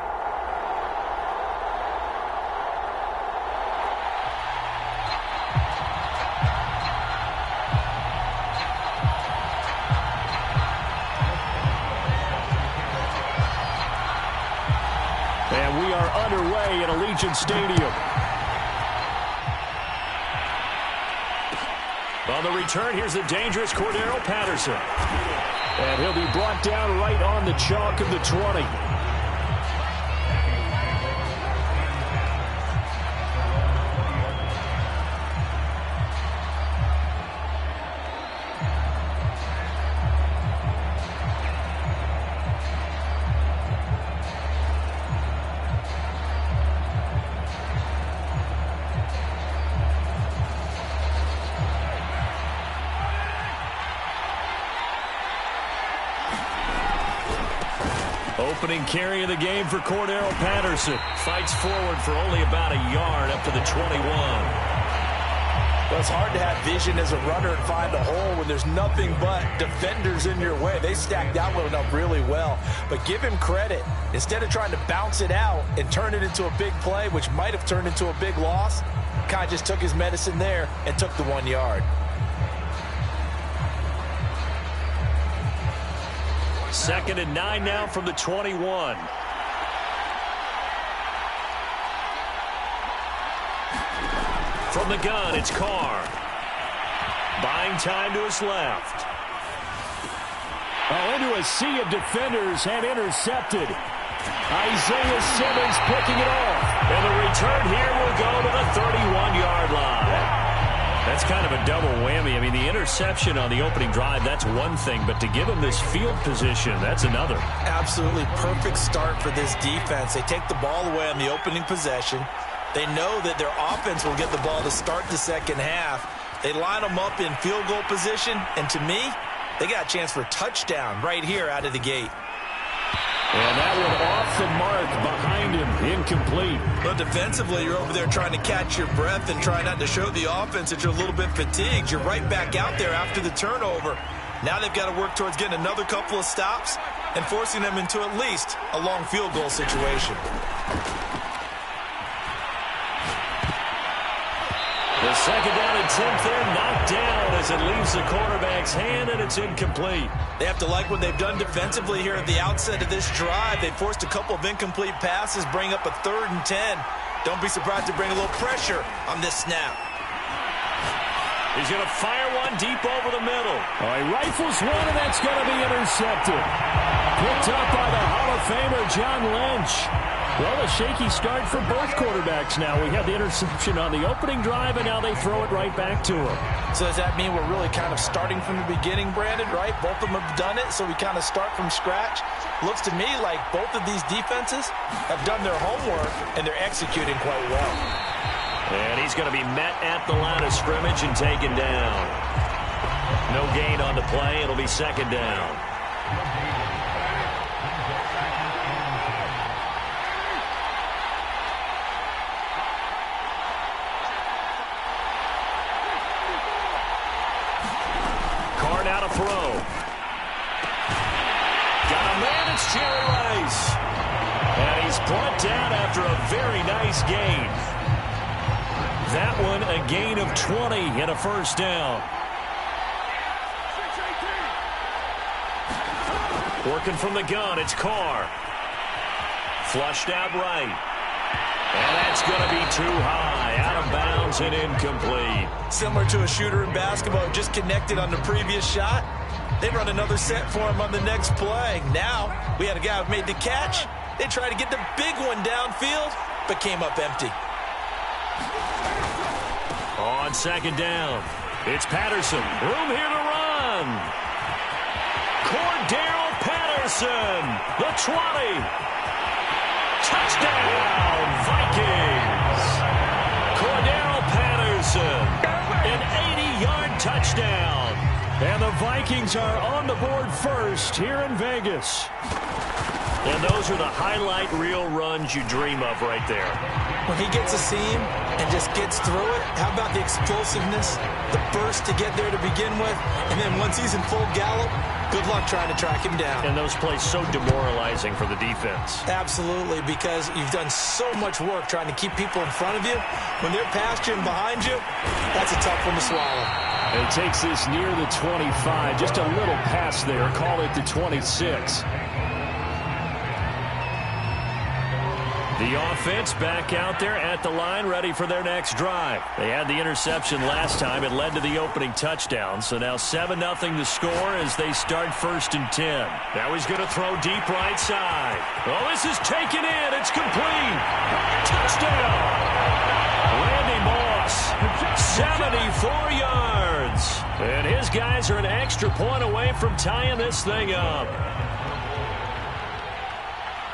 And we are underway at Allegiant Stadium. On the return, here's the dangerous Cordero Patterson. And he'll be brought down right on the chalk of the 20. Opening carry of the game for Cordero Patterson. Fights forward for only about a yard up to the 21. Well, it's hard to have vision as a runner and find a hole when there's nothing but defenders in your way. They stacked that one up really well. But give him credit. Instead of trying to bounce it out and turn it into a big play, which might have turned into a big loss, Kai just took his medicine there and took the 1 yard. Second and 9 now from the 21. From the gun, it's Carr. Buying time to his left. Oh, into a sea of defenders and intercepted. Isaiah Simmons picking it off. And the return here will go to the 31-yard line. That's kind of a double whammy. I mean, the interception on the opening drive, that's one thing. But to give him this field position, that's another. Absolutely perfect start for this defense. They take the ball away on the opening possession. They know that their offense will get the ball to start the second half. They line them up in field goal position, and to me, they got a chance for a touchdown right here out of the gate. And that one off the mark behind him, incomplete. But defensively, you're over there trying to catch your breath and try not to show the offense that you're a little bit fatigued. You're right back out there after the turnover. Now they've got to work towards getting another couple of stops and forcing them into at least a long field goal situation. The second down and 10th there, knocked down as it leaves the quarterback's hand, and it's incomplete. They have to like what they've done defensively here at the outset of this drive. They forced a couple of incomplete passes, bring up a 3rd and 10. Don't be surprised to bring a little pressure on this snap. He's going to fire one deep over the middle. He rifles one, and that's going to be intercepted. Picked up by the Hall of Famer, John Lynch. Well, a shaky start for both quarterbacks now. We had the interception on the opening drive, and now they throw it right back to him. So does that mean we're really kind of starting from the beginning, Brandon, right? Both of them have done it, so we kind of start from scratch. Looks to me like both of these defenses have done their homework, and they're executing quite well. And he's going to be met at the line of scrimmage and taken down. No gain on the play. It'll be second down. Carr now to throw. Got a man, it's Jerry Rice. And he's brought down after a very nice gain. That one a gain of 20 and a first down. Working from the gun, it's Carr. Flushed out right. And that's going to be too high. Out of bounds and incomplete. Similar to a shooter in basketball who just connected on the previous shot. They run another set for him on the next play. Now, we had a guy who made the catch. They tried to get the big one downfield, but came up empty. On second down, it's Patterson. Room here to run. Cordero Patterson, the 20. Touchdown, Vikings. Cordero Patterson, an 80-yard touchdown. And the Vikings are on the board first here in Vegas. And those are the highlight reel runs you dream of right there. When he gets a seam and just gets through it, how about the explosiveness, the burst to get there to begin with, and then once he's in full gallop, good luck trying to track him down. And those plays so demoralizing for the defense. Absolutely, because you've done so much work trying to keep people in front of you. When they're past you and behind you, that's a tough one to swallow. And it takes this near the 25, just a little past there, call it the 26. The offense back out there at the line, ready for their next drive. They had the interception last time. It led to the opening touchdown. So now 7-0 the score as they start 1st and 10. Now he's going to throw deep right side. Oh, this is taken in. It's complete. Touchdown. Randy Moss, 74 yards. And his guys are an extra point away from tying this thing up.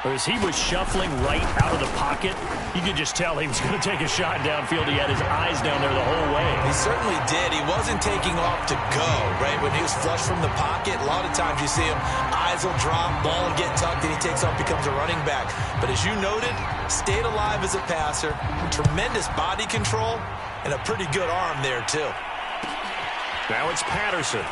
As he was shuffling right out of the pocket, you could just tell he was going to take a shot downfield. He had his eyes down there the whole way. He certainly did. He wasn't taking off to go, right? When he was flush from the pocket, a lot of times you see him, eyes will drop, ball will get tucked, and he takes off, becomes a running back. But as you noted, stayed alive as a passer, tremendous body control, and a pretty good arm there, too. Now it's Patterson.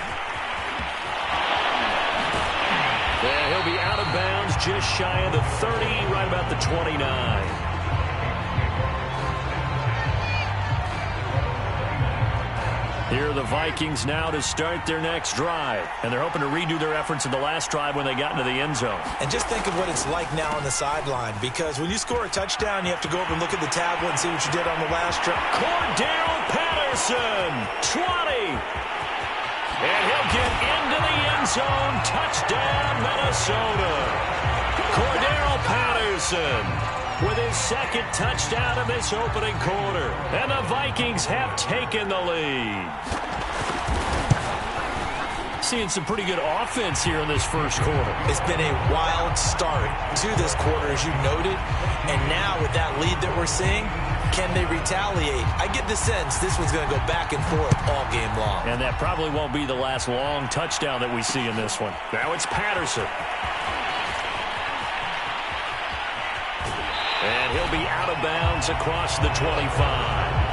And he'll be out of bounds just shy of the 30, right about the 29. Here are the Vikings now to start their next drive. And they're hoping to redo their efforts in the last drive when they got into the end zone. And just think of what it's like now on the sideline, because when you score a touchdown, you have to go up and look at the tablet and see what you did on the last drive. Cordell Patterson, 20. And he'll get into the end zone. Touchdown, Minnesota. Cordell Patterson with his second touchdown in this opening quarter. And the Vikings have taken the lead. Seeing some pretty good offense here in this first quarter. It's been a wild start to this quarter, as you noted. And now with that lead that we're seeing, can they retaliate? I get the sense this one's going to go back and forth all game long. And that probably won't be the last long touchdown that we see in this one. Now it's Patterson. And he'll be out of bounds across the 25.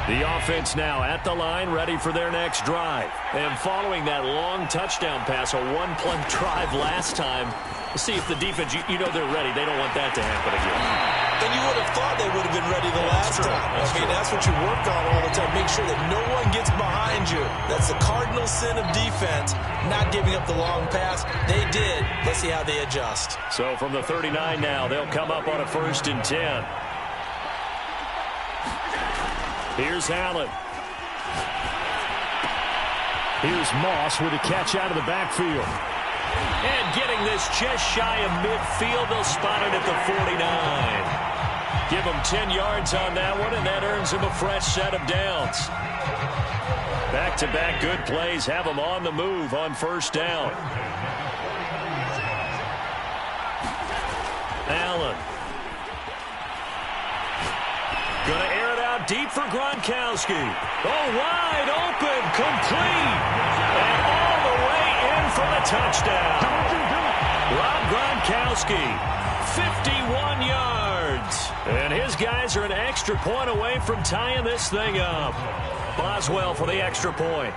The offense now at the line, ready for their next drive. And following that long touchdown pass, a one-play drive last time, we'll see if the defense, you know they're ready. They don't want that to happen again. And you would have thought they would have been ready the last time. That's what you work on all the time. Make sure that no one gets behind you. That's the cardinal sin of defense, not giving up the long pass. They did. Let's see how they adjust. So from the 39 now, they'll come up on a 1st and 10. Here's Allen. Here's Moss with a catch out of the backfield. And getting this just shy of midfield, they'll spot it at the 49. Give him 10 yards on that one, and that earns him a fresh set of downs. Back-to-back good plays have him on the move on 1st down. Allen. Gonna air it out deep for Gronkowski. Oh, wide open, complete. And all the way in for the touchdown. Rob Gronkowski, 51 yards. And his guys are an extra point away from tying this thing up. Boswell for the extra point.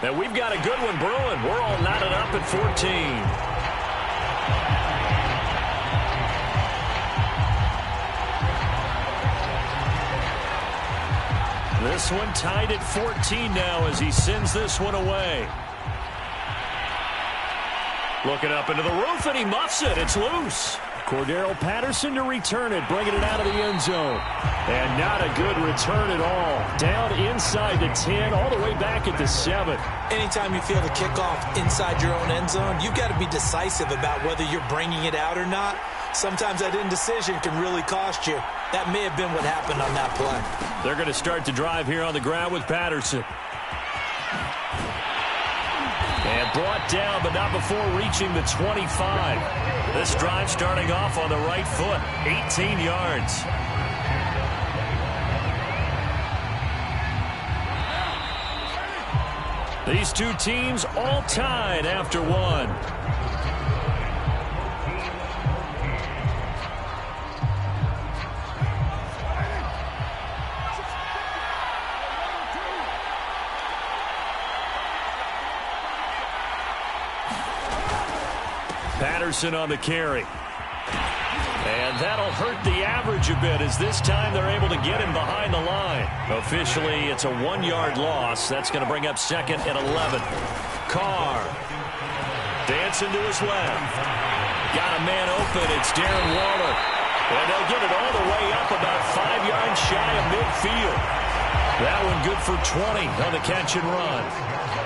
Now we've got a good one brewing. We're all knotted up at 14. This one tied at 14 now as he sends this one away. Looking up into the roof, and he muffs it. It's loose. Cordell Patterson to return it, bringing it out of the end zone. And not a good return at all. Down inside the 10, all the way back at the 7. Anytime you feel the kickoff inside your own end zone, you've got to be decisive about whether you're bringing it out or not. Sometimes that indecision can really cost you. That may have been what happened on that play. They're going to start the drive here on the ground with Patterson. And brought down, but not before reaching the 25. This drive starting off on the right foot, 18 yards. These two teams all tied after one. Patterson on the carry. And that'll hurt the average a bit as this time they're able to get him behind the line. Officially, it's a 1-yard loss. That's going to bring up 2nd and 11. Carr dancing to his left. Got a man open. It's Darren Waller. And they'll get it all the way up about 5 yards shy of midfield. That one good for 20 on the catch and run.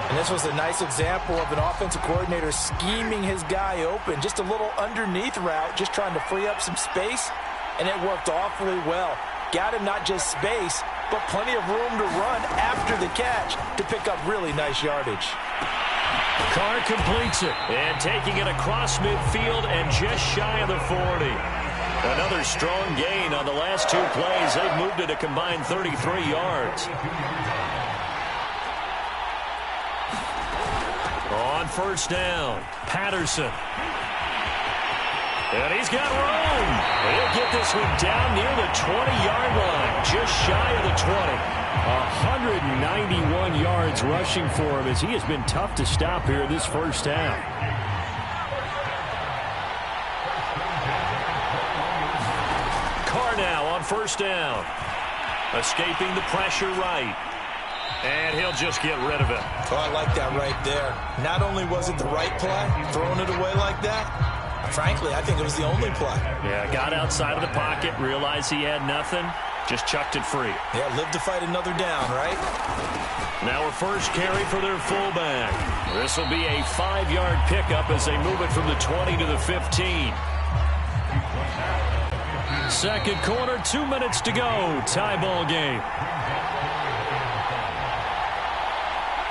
And this was a nice example of an offensive coordinator scheming his guy open. Just a little underneath route, just trying to free up some space, and it worked awfully well. Got him not just space, but plenty of room to run after the catch to pick up really nice yardage. Carr completes it, and taking it across midfield and just shy of the 40. Another strong gain on the last 2 plays. They've moved it a combined 33 yards. On first down, Patterson. And he's got room. He'll get this one down near the 20-yard line, just shy of the 20. 191 yards rushing for him as he has been tough to stop here this first half. Carr now on first down. Escaping the pressure right. And he'll just get rid of it. Oh, I like that right there. Not only was it the right play, throwing it away like that, frankly, I think it was the only play. Yeah, got outside of the pocket, realized he had nothing, just chucked it free. Yeah, live to fight another down, right? Now a first carry for their fullback. This will be a 5-yard pickup as they move it from the 20 to the 15. Second quarter, 2 minutes to go. Tie ball game.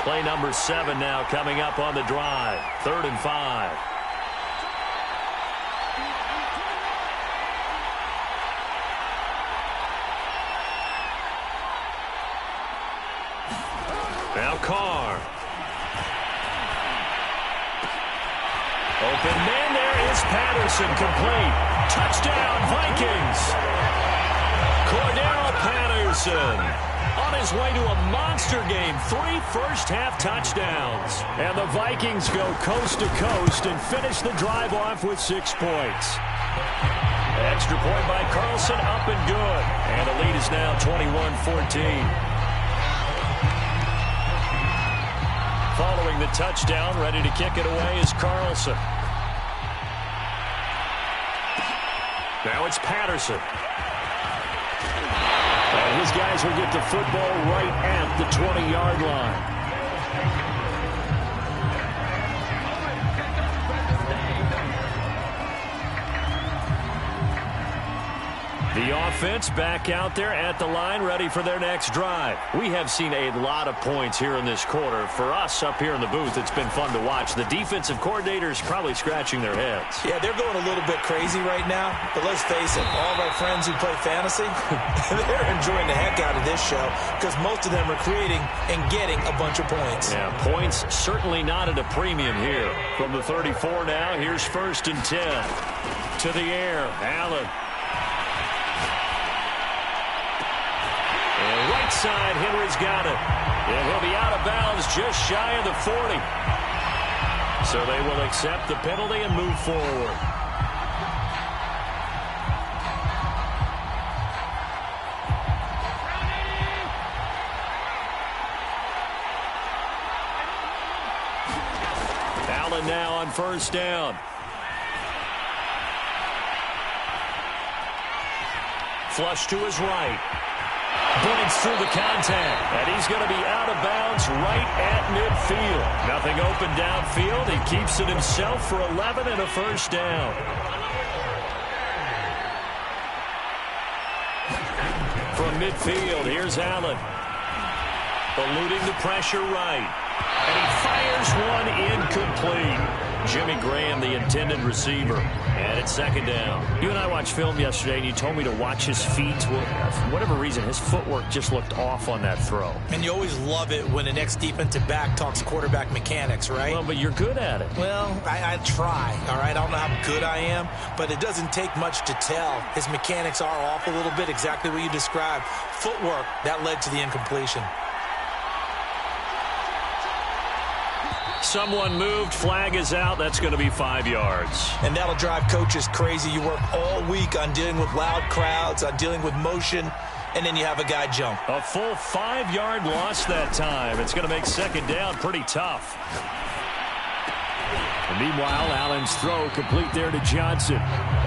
Play number 7 now coming up on the drive. 3rd and 5. Now Carr. Open man, there is Patterson, complete. Touchdown, Vikings. Cordero Patterson on his way to a monster game. 3 first-half touchdowns. And the Vikings go coast to coast and finish the drive off with 6 points. Extra point by Carlson, up and good. And the lead is now 21-14. Following the touchdown, ready to kick it away is Carlson. Now it's Patterson. And his guys will get the football right at the 20-yard line. The offense back out there at the line, ready for their next drive. We have seen a lot of points here in this quarter. For us up here in the booth, it's been fun to watch. The defensive coordinators probably scratching their heads. Yeah, they're going a little bit crazy right now. But let's face it, all of our friends who play fantasy, they're enjoying the heck out of this show because most of them are creating and getting a bunch of points. Yeah, points certainly not at a premium here. From the 34 now, here's 1st and 10. To the air, Allen. And right side, Henry's got it. And he'll be out of bounds just shy of the 40. So they will accept the penalty and move forward. Allen now on first down. Flush to his right. Blitz through the contact, and he's going to be out of bounds right at midfield. Nothing open downfield. He keeps it himself for 11 and a first down. From midfield, here's Allen. Eluding the pressure right. And he fires one incomplete. Jimmy Graham, the intended receiver. And it's 2nd down. You and I watched film yesterday, and you told me to watch his feet. Well, for whatever reason, his footwork just looked off on that throw. And you always love it when an ex-defensive back talks quarterback mechanics, right? Well, but you're good at it. Well, I try, all right? I don't know how good I am, but it doesn't take much to tell. His mechanics are off a little bit, exactly what you described. Footwork, that led to the incompletion. Someone moved. Flag is out. That's going to be 5 yards. And that'll drive coaches crazy. You work all week on dealing with loud crowds, on dealing with motion, and then you have a guy jump. A full 5-yard loss that time. It's going to make 2nd down pretty tough. And meanwhile, Allen's throw complete there to Johnson.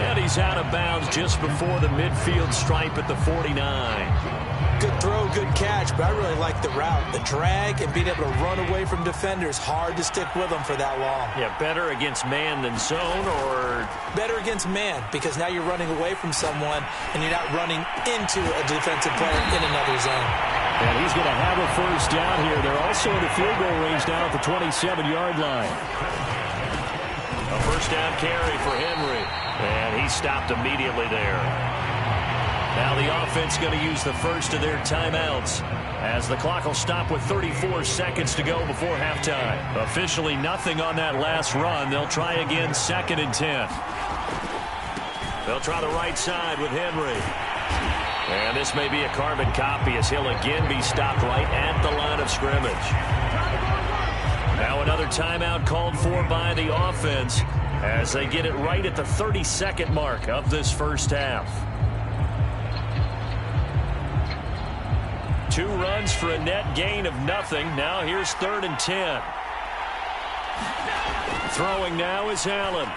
And he's out of bounds just before the midfield stripe at the 49. Good throw, good catch, but I really like the route. The drag and being able to run away from defenders, hard to stick with them for that long. Yeah, better against man than zone, or? Better against man, because now you're running away from someone and you're not running into a defensive player in another zone. And he's going to have a first down here. They're also in the field goal range now at the 27-yard line. A first down carry for Henry. And he stopped immediately there. Now the offense going to use the first of their timeouts as the clock will stop with 34 seconds to go before halftime. Officially nothing on that last run. They'll try again 2nd and 10. They'll try the right side with Henry. And this may be a carbon copy as he'll again be stopped right at the line of scrimmage. Now another timeout called for by the offense as they get it right at the 30-second mark of this first half. 2 runs for a net gain of nothing. Now here's 3rd and 10. Throwing now is Allen.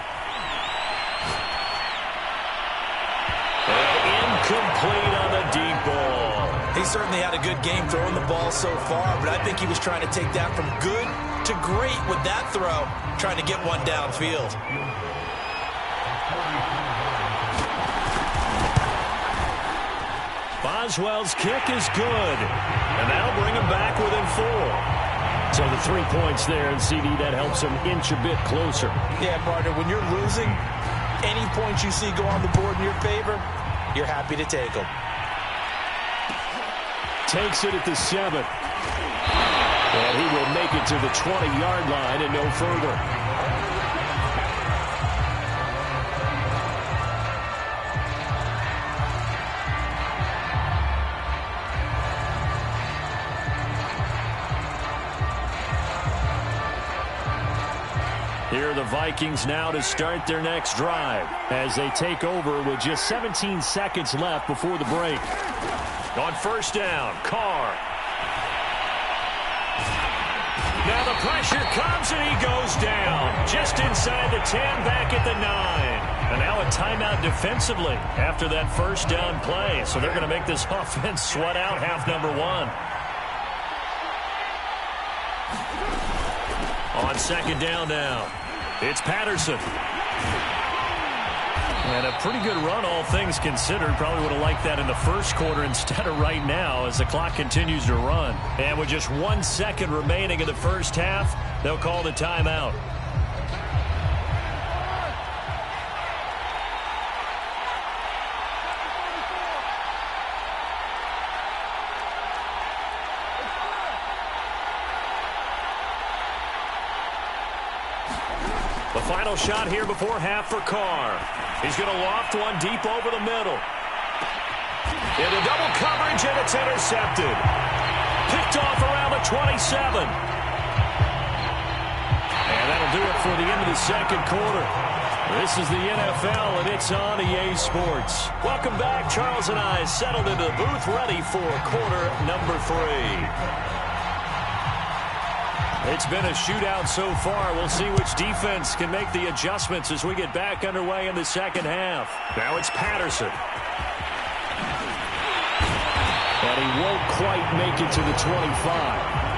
Incomplete on the deep ball. He certainly had a good game throwing the ball so far, but I think he was trying to take that from good to great with that throw, trying to get one downfield. Boswell's kick is good, and that'll bring him back within 4. So the 3 points there, and CD, that helps him inch a bit closer. Yeah, partner, when you're losing, any points you see go on the board in your favor, you're happy to take them. Takes it at the 7. And he will make it to the 20-yard line and no further. Here are the Vikings now to start their next drive as they take over with just 17 seconds left before the break. On first down, Carr. Now the pressure comes and he goes down. Just inside the 10, back at the 9. And now a timeout defensively after that first down play. So they're going to make this offense sweat out half number 1. On second down now, it's Patterson. And a pretty good run, all things considered. Probably would have liked that in the first quarter instead of right now as the clock continues to run. And with just 1 second remaining in the first half, they'll call the timeout. The final shot here before half for Carr. He's going to loft one deep over the middle. Into double coverage, and it's intercepted. Picked off around the 27. And that'll do it for the end of the second quarter. This is the NFL, and it's on EA Sports. Welcome back. Charles and I settled into the booth, ready for quarter number 3. It's been a shootout so far. We'll see which defense can make the adjustments as we get back underway in the second half. Now it's Patterson. And he won't quite make it to the 25.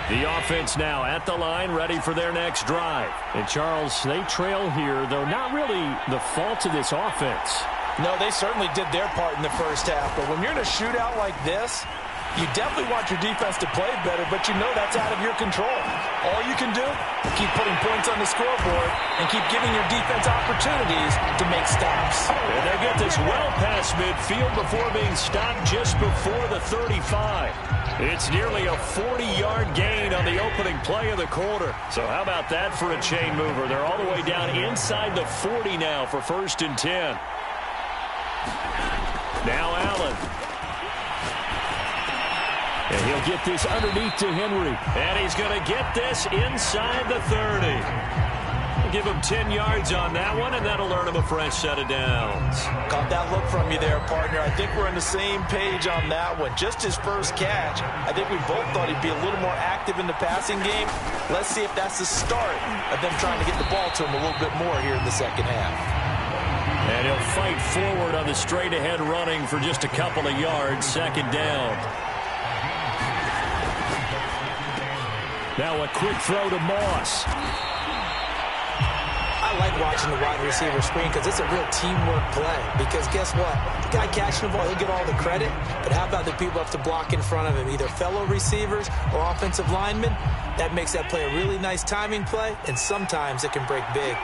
The offense now at the line, ready for their next drive. And, Charles, they trail here, though not really the fault of this offense. No, they certainly did their part in the first half. But when you're in a shootout like this, you definitely want your defense to play better, but you know that's out of your control. All you can do, keep putting points on the scoreboard and keep giving your defense opportunities to make stops. And they get this well past midfield before being stopped just before the 35. It's nearly a 40-yard gain on the opening play of the quarter. So how about that for a chain mover? They're all the way down inside the 40 now for 1st and 10. Now Allen. And he'll get this underneath to Henry. And he's going to get this inside the 30. Give him 10 yards on that one, and that'll earn him a fresh set of downs. Caught that look from you there, partner. I think we're on the same page on that one. Just his first catch. I think we both thought he'd be a little more active in the passing game. Let's see if that's the start of them trying to get the ball to him a little bit more here in the second half. And he'll fight forward on the straight-ahead running for just a couple of yards. Second down. Now a quick throw to Moss. I like watching the wide receiver screen because it's a real teamwork play. Because guess what? The guy catching the ball, he'll get all the credit. But how about the people have to block in front of him, either fellow receivers or offensive linemen? That makes that play a really nice timing play, and sometimes it can break big.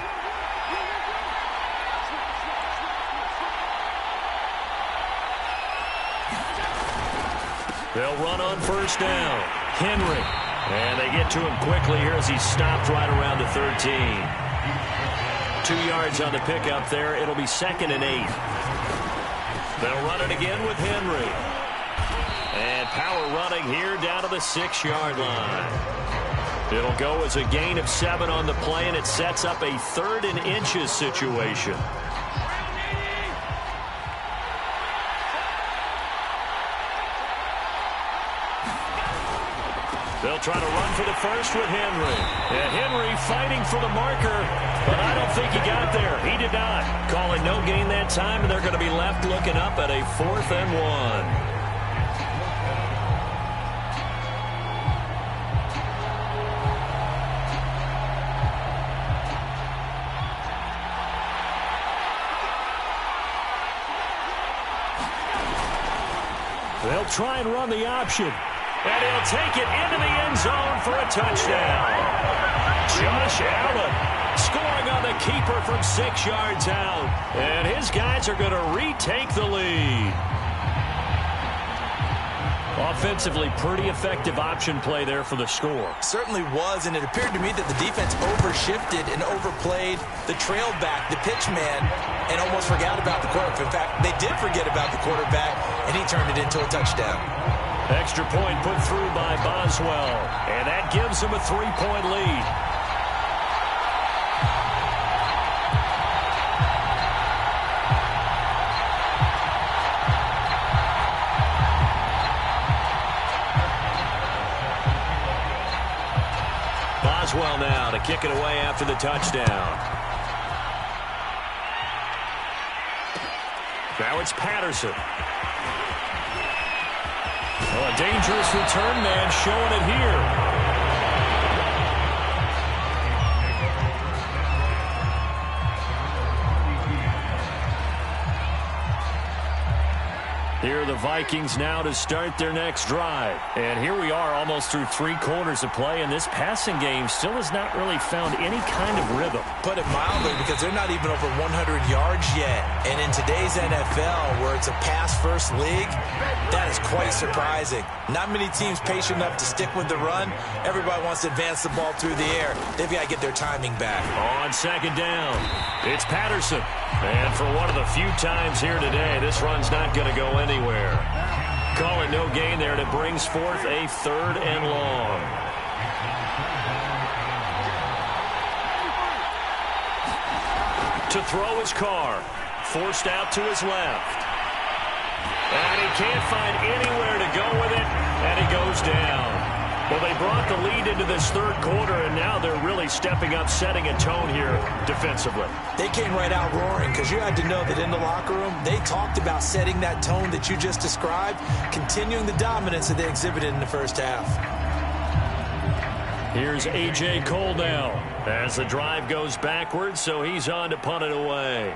They'll run on first down. Henry. And they get to him quickly here as he stopped right around the 13. 2 yards on the pickup there. It'll be 2nd and 8. They'll run it again with Henry. And power running here down to the 6-yard line. It'll go as a gain of 7 on the play, and it sets up a 3rd and inches situation. They'll try to run for the first with Henry. And Henry fighting for the marker, but I don't think he got there. He did not. Calling no gain that time, and they're going to be left looking up at a 4th and 1. They'll try and run the option. And he'll take it into the end zone for a touchdown. Josh Allen scoring on the keeper from 6 yards out. And his guys are going to retake the lead. Offensively, pretty effective option play there for the score. Certainly was, and it appeared to me that the defense overshifted and overplayed the trail back, the pitch man, and almost forgot about the quarterback. In fact, they did forget about the quarterback, and he turned it into a touchdown. Extra point put through by Boswell, and that gives him a 3-point lead. Boswell now to kick it away after the touchdown. Now it's Patterson. Oh, a dangerous return man showing it here. Here are the Vikings now to start their next drive. And here we are almost through 3 quarters of play, and this passing game still has not really found any kind of rhythm. Put it mildly, because they're not even over 100 yards yet. And in today's NFL, where it's a pass-first league, that is quite surprising. Not many teams patient enough to stick with the run. Everybody wants to advance the ball through the air. They've got to get their timing back. On second down, it's Patterson. And for one of the few times here today, this run's not going to go anywhere. Call it no gain there, and it brings forth a 3rd and long. To throw his Carr. Forced out to his left. And he can't find anywhere to go with it, and he goes down. Well, they brought the lead into this 3rd quarter, and now they're really stepping up, setting a tone here defensively. They came right out roaring, because you had to know that in the locker room, they talked about setting that tone that you just described, continuing the dominance that they exhibited in the first half. Here's A.J. Cole now as the drive goes backwards, so he's on to punt it away.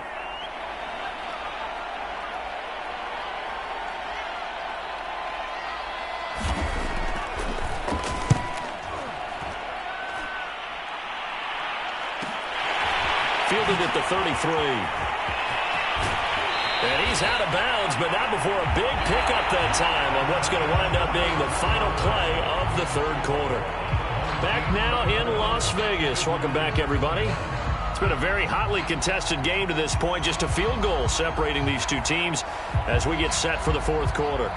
Fielded at the 33. And he's out of bounds, but not before a big pickup that time on what's going to wind up being the final play of the 3rd quarter. Back now in Las Vegas. Welcome back, everybody. It's been a very hotly contested game to this point. Just a field goal separating these two teams as we get set for the 4th quarter.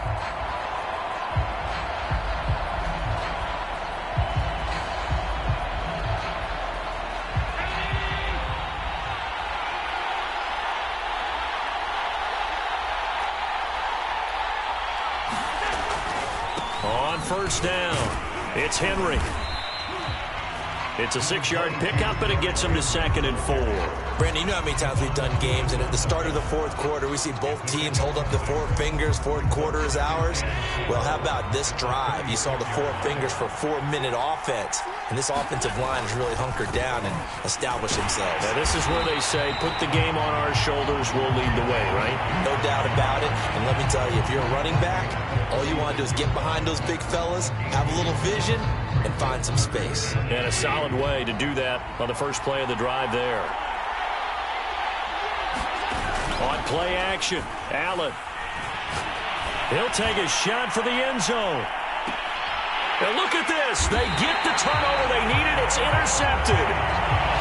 On first down, it's Henry. It's a 6-yard pickup, but it gets him to 2nd and 4. Brandon, you know how many times we've done games, and at the start of the fourth quarter, we see both teams hold up the four fingers, fourth quarter is ours. Well, how about this drive? You saw the four fingers for 4-minute offense, and this offensive line has really hunkered down and established themselves. Now, this is where they say, put the game on our shoulders, we'll lead the way, right? No doubt about it, and let me tell you, if you're a running back, all you want to do is get behind those big fellas, have a little vision, and find some space. And a solid way to do that on the first play of the drive there. On play action, Allen. He'll take a shot for the end zone. Now look at this. They get the turnover they needed. It's intercepted.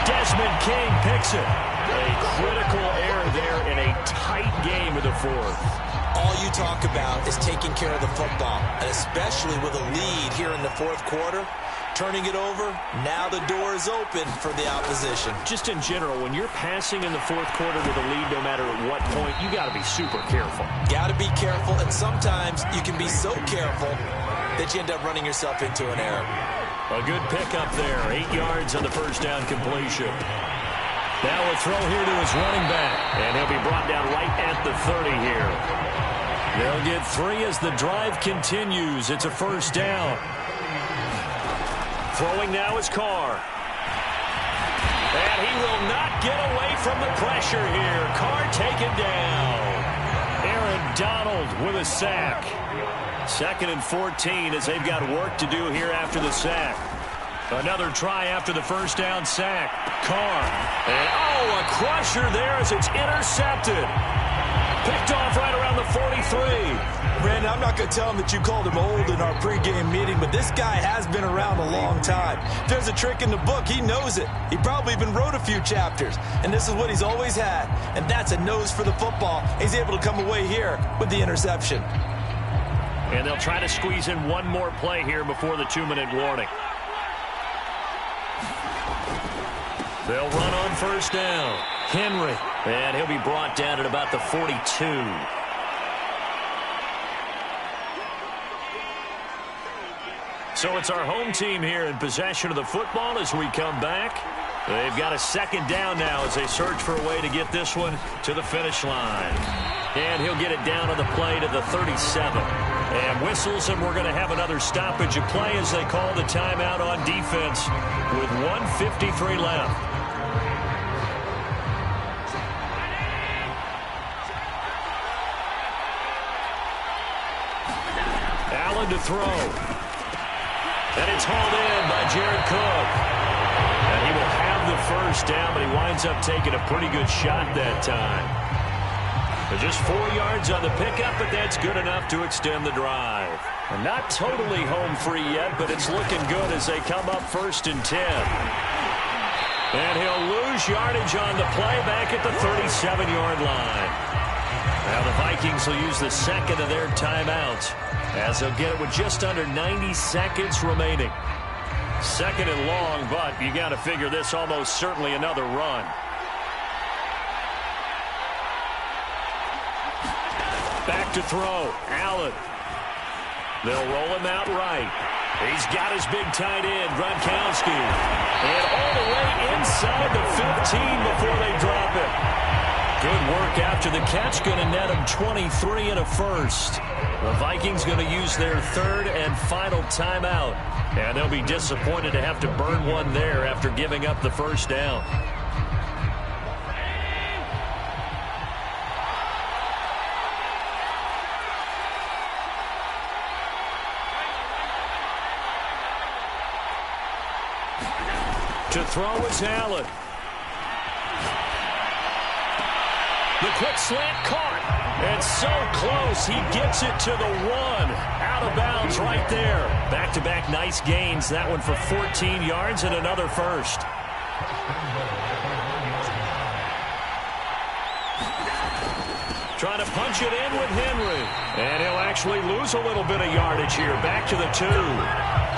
Desmond King picks it. A critical error there in a tight game in the fourth. All you talk about is taking care of the football, and especially with a lead here in the fourth quarter. Turning it over, now the door is open for the opposition. Just in general, when you're passing in the fourth quarter with a lead, no matter at what point, you got to be super careful. Got to be careful, and sometimes you can be so careful that you end up running yourself into an error. A good pickup there, 8 yards on the first down completion. Now a throw here to his running back, and he'll be brought down right at the 30 here. They'll get 3 as the drive continues. It's a first down. Throwing now is Carr. And he will not get away from the pressure here. Carr taken down. Aaron Donald with a sack. 2nd and 14 as they've got work to do here after the sack. Another try after the first down sack. Carr. And a crusher there as it's intercepted. Picked off right around the 43. Brandon, I'm not going to tell him that you called him old in our pregame meeting, but this guy has been around a long time. If there's a trick in the book, he knows it. He probably even wrote a few chapters, and this is what he's always had, and that's a nose for the football. He's able to come away here with the interception. And they'll try to squeeze in one more play here before the 2-minute warning. They'll run on first down. Henry, and he'll be brought down at about the 42. So it's our home team here in possession of the football as we come back. They've got a second down now as they search for a way to get this one to the finish line. And he'll get it down on the play to the 37. And whistles, and we're going to have another stoppage of play as they call the timeout on defense with 1:53 left. Allen to throw. And it's hauled in by Jared Cook. And he will have the first down, but he winds up taking a pretty good shot that time. But just 4 yards on the pickup, but that's good enough to extend the drive. And not totally home free yet, but it's looking good as they come up 1st and 10. And he'll lose yardage on the play back at the 37-yard line. Now the Vikings will use the second of their timeouts as they'll get it with just under 90 seconds remaining. 2nd and long, but you got to figure this almost certainly another run. Back to throw. Allen. They'll roll him out right. He's got his big tight end, Gronkowski. And all the way inside the 15 before they drop it. Good work after the catch. Going to net him 23 and a first. The Vikings going to use their 3rd and final timeout. And they'll be disappointed to have to burn one there after giving up the first down. To throw is Allen. The quick slant caught. And so close. He gets it to the 1. Out of bounds right there. Back-to-back nice gains. That one for 14 yards and another first. Trying to punch it in with Henry. And he'll actually lose a little bit of yardage here. Back to the 2.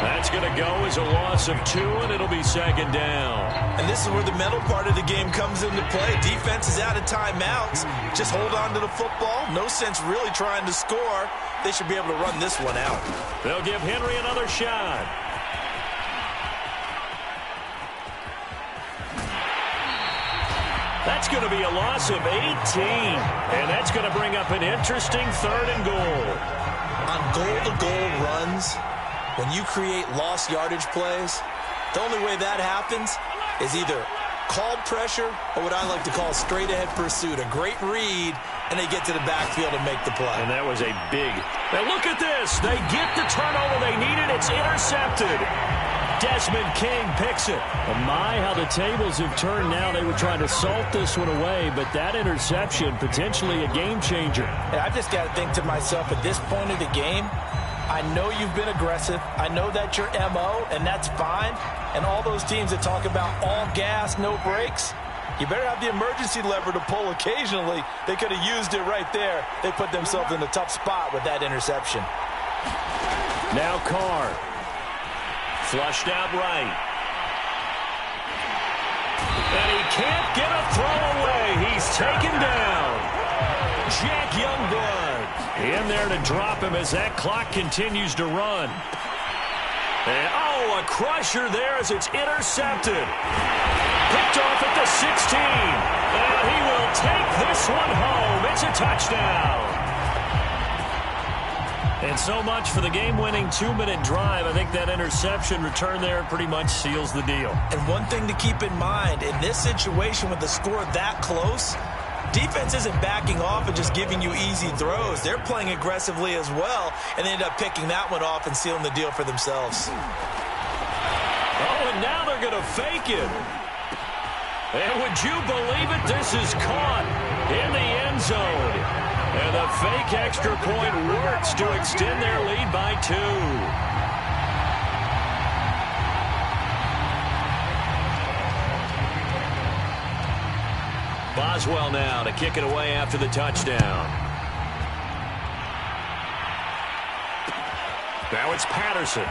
That's going to go as a loss of 2, and it'll be 2nd down. And this is where the mental part of the game comes into play. Defense is out of timeouts. Just hold on to the football. No sense really trying to score. They should be able to run this one out. They'll give Henry another shot. That that's going to be a loss of 18. And that's going to bring up an interesting 3rd and goal. On goal-to-goal runs, when you create lost yardage plays, the only way that happens is either called pressure or what I like to call straight-ahead pursuit. A great read, and they get to the backfield and make the play. And that was a big... Now look at this. They get the turnover they needed. It's intercepted. Desmond King picks it. Oh my, how the tables have turned now. They were trying to salt this one away, but that interception, potentially a game changer. And I've just got to think to myself, at this point of the game, I know you've been aggressive. I know that's your MO, and that's fine. And all those teams that talk about all gas, no brakes, you better have the emergency lever to pull occasionally. They could have used it right there. They put themselves in a tough spot with that interception. Now Carr. Flushed out right. And he can't get a throw away. He's taken down. Jack Youngblood in there to drop him as that clock continues to run. And, a crusher there as it's intercepted. Picked off at the 16. And he will take this one home. It's a touchdown. And so much for the game-winning 2-minute drive. I think that interception return there pretty much seals the deal. And one thing to keep in mind, in this situation with the score that close, defense isn't backing off and just giving you easy throws. They're playing aggressively as well, and they end up picking that one off and sealing the deal for themselves. Oh, and now they're going to fake it. And would you believe it? This is caught in the end zone. And the fake extra point works to extend their lead by 2. Boswell now to kick it away after the touchdown. Now it's Patterson.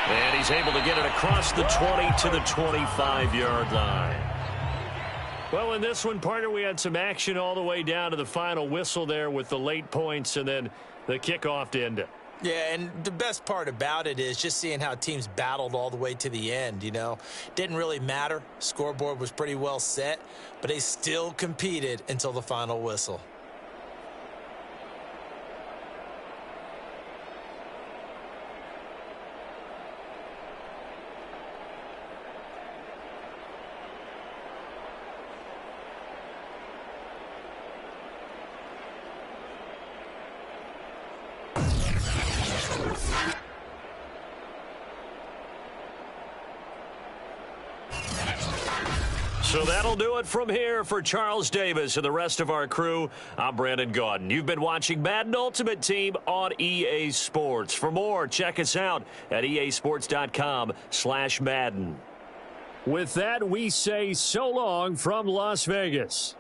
And he's able to get it across the 20 to the 25-yard line. Well, in this one, partner, we had some action all the way down to the final whistle there with the late points and then the kickoff to end it. Yeah, and the best part about it is just seeing how teams battled all the way to the end, you know. Didn't really matter. Scoreboard was pretty well set, but they still competed until the final whistle. So that'll do it from here for Charles Davis and the rest of our crew. I'm Brandon Gaudin. You've been watching Madden Ultimate Team on EA Sports. For more, check us out at easports.com/Madden. With that, we say so long from Las Vegas.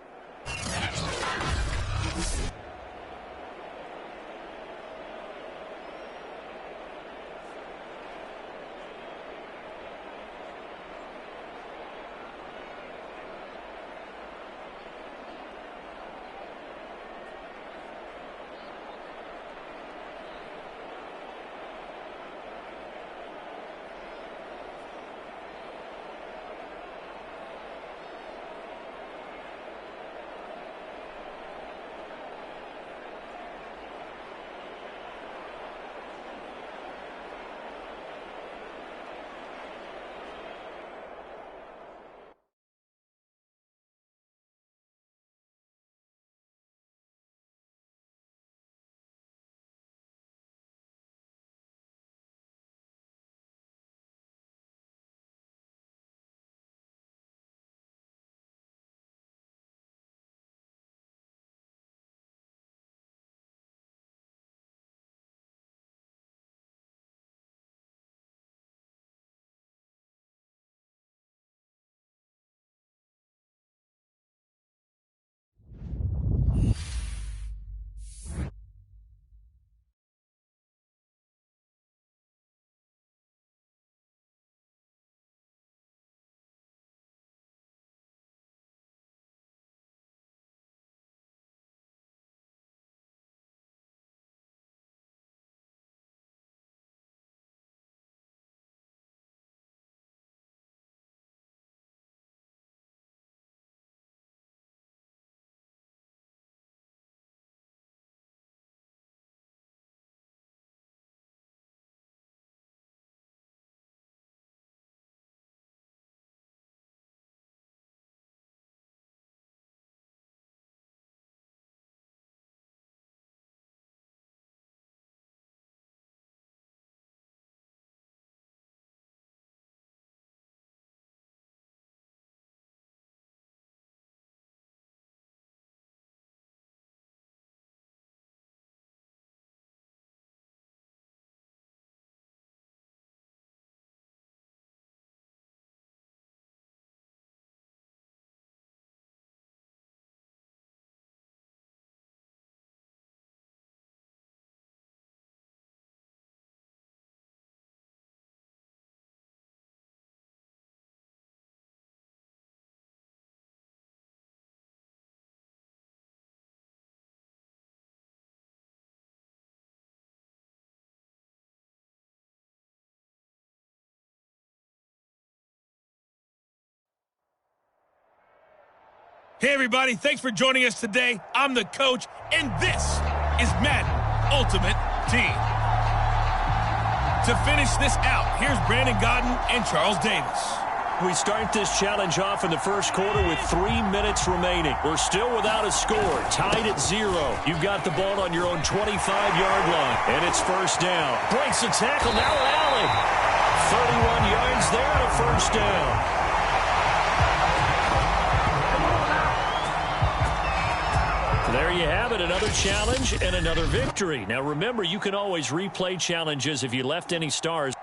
Hey, everybody. Thanks for joining us today. I'm the coach, and this is Madden Ultimate Team. To finish this out, here's Brandon Godden and Charles Davis. We start this challenge off in the first quarter with 3 minutes remaining. We're still without a score, tied at 0. You've got the ball on your own 25-yard line, and it's first down. Breaks the tackle, now Allen. 31 yards there and a first down. There you have it, another challenge and another victory. Now remember, you can always replay challenges if you left any stars.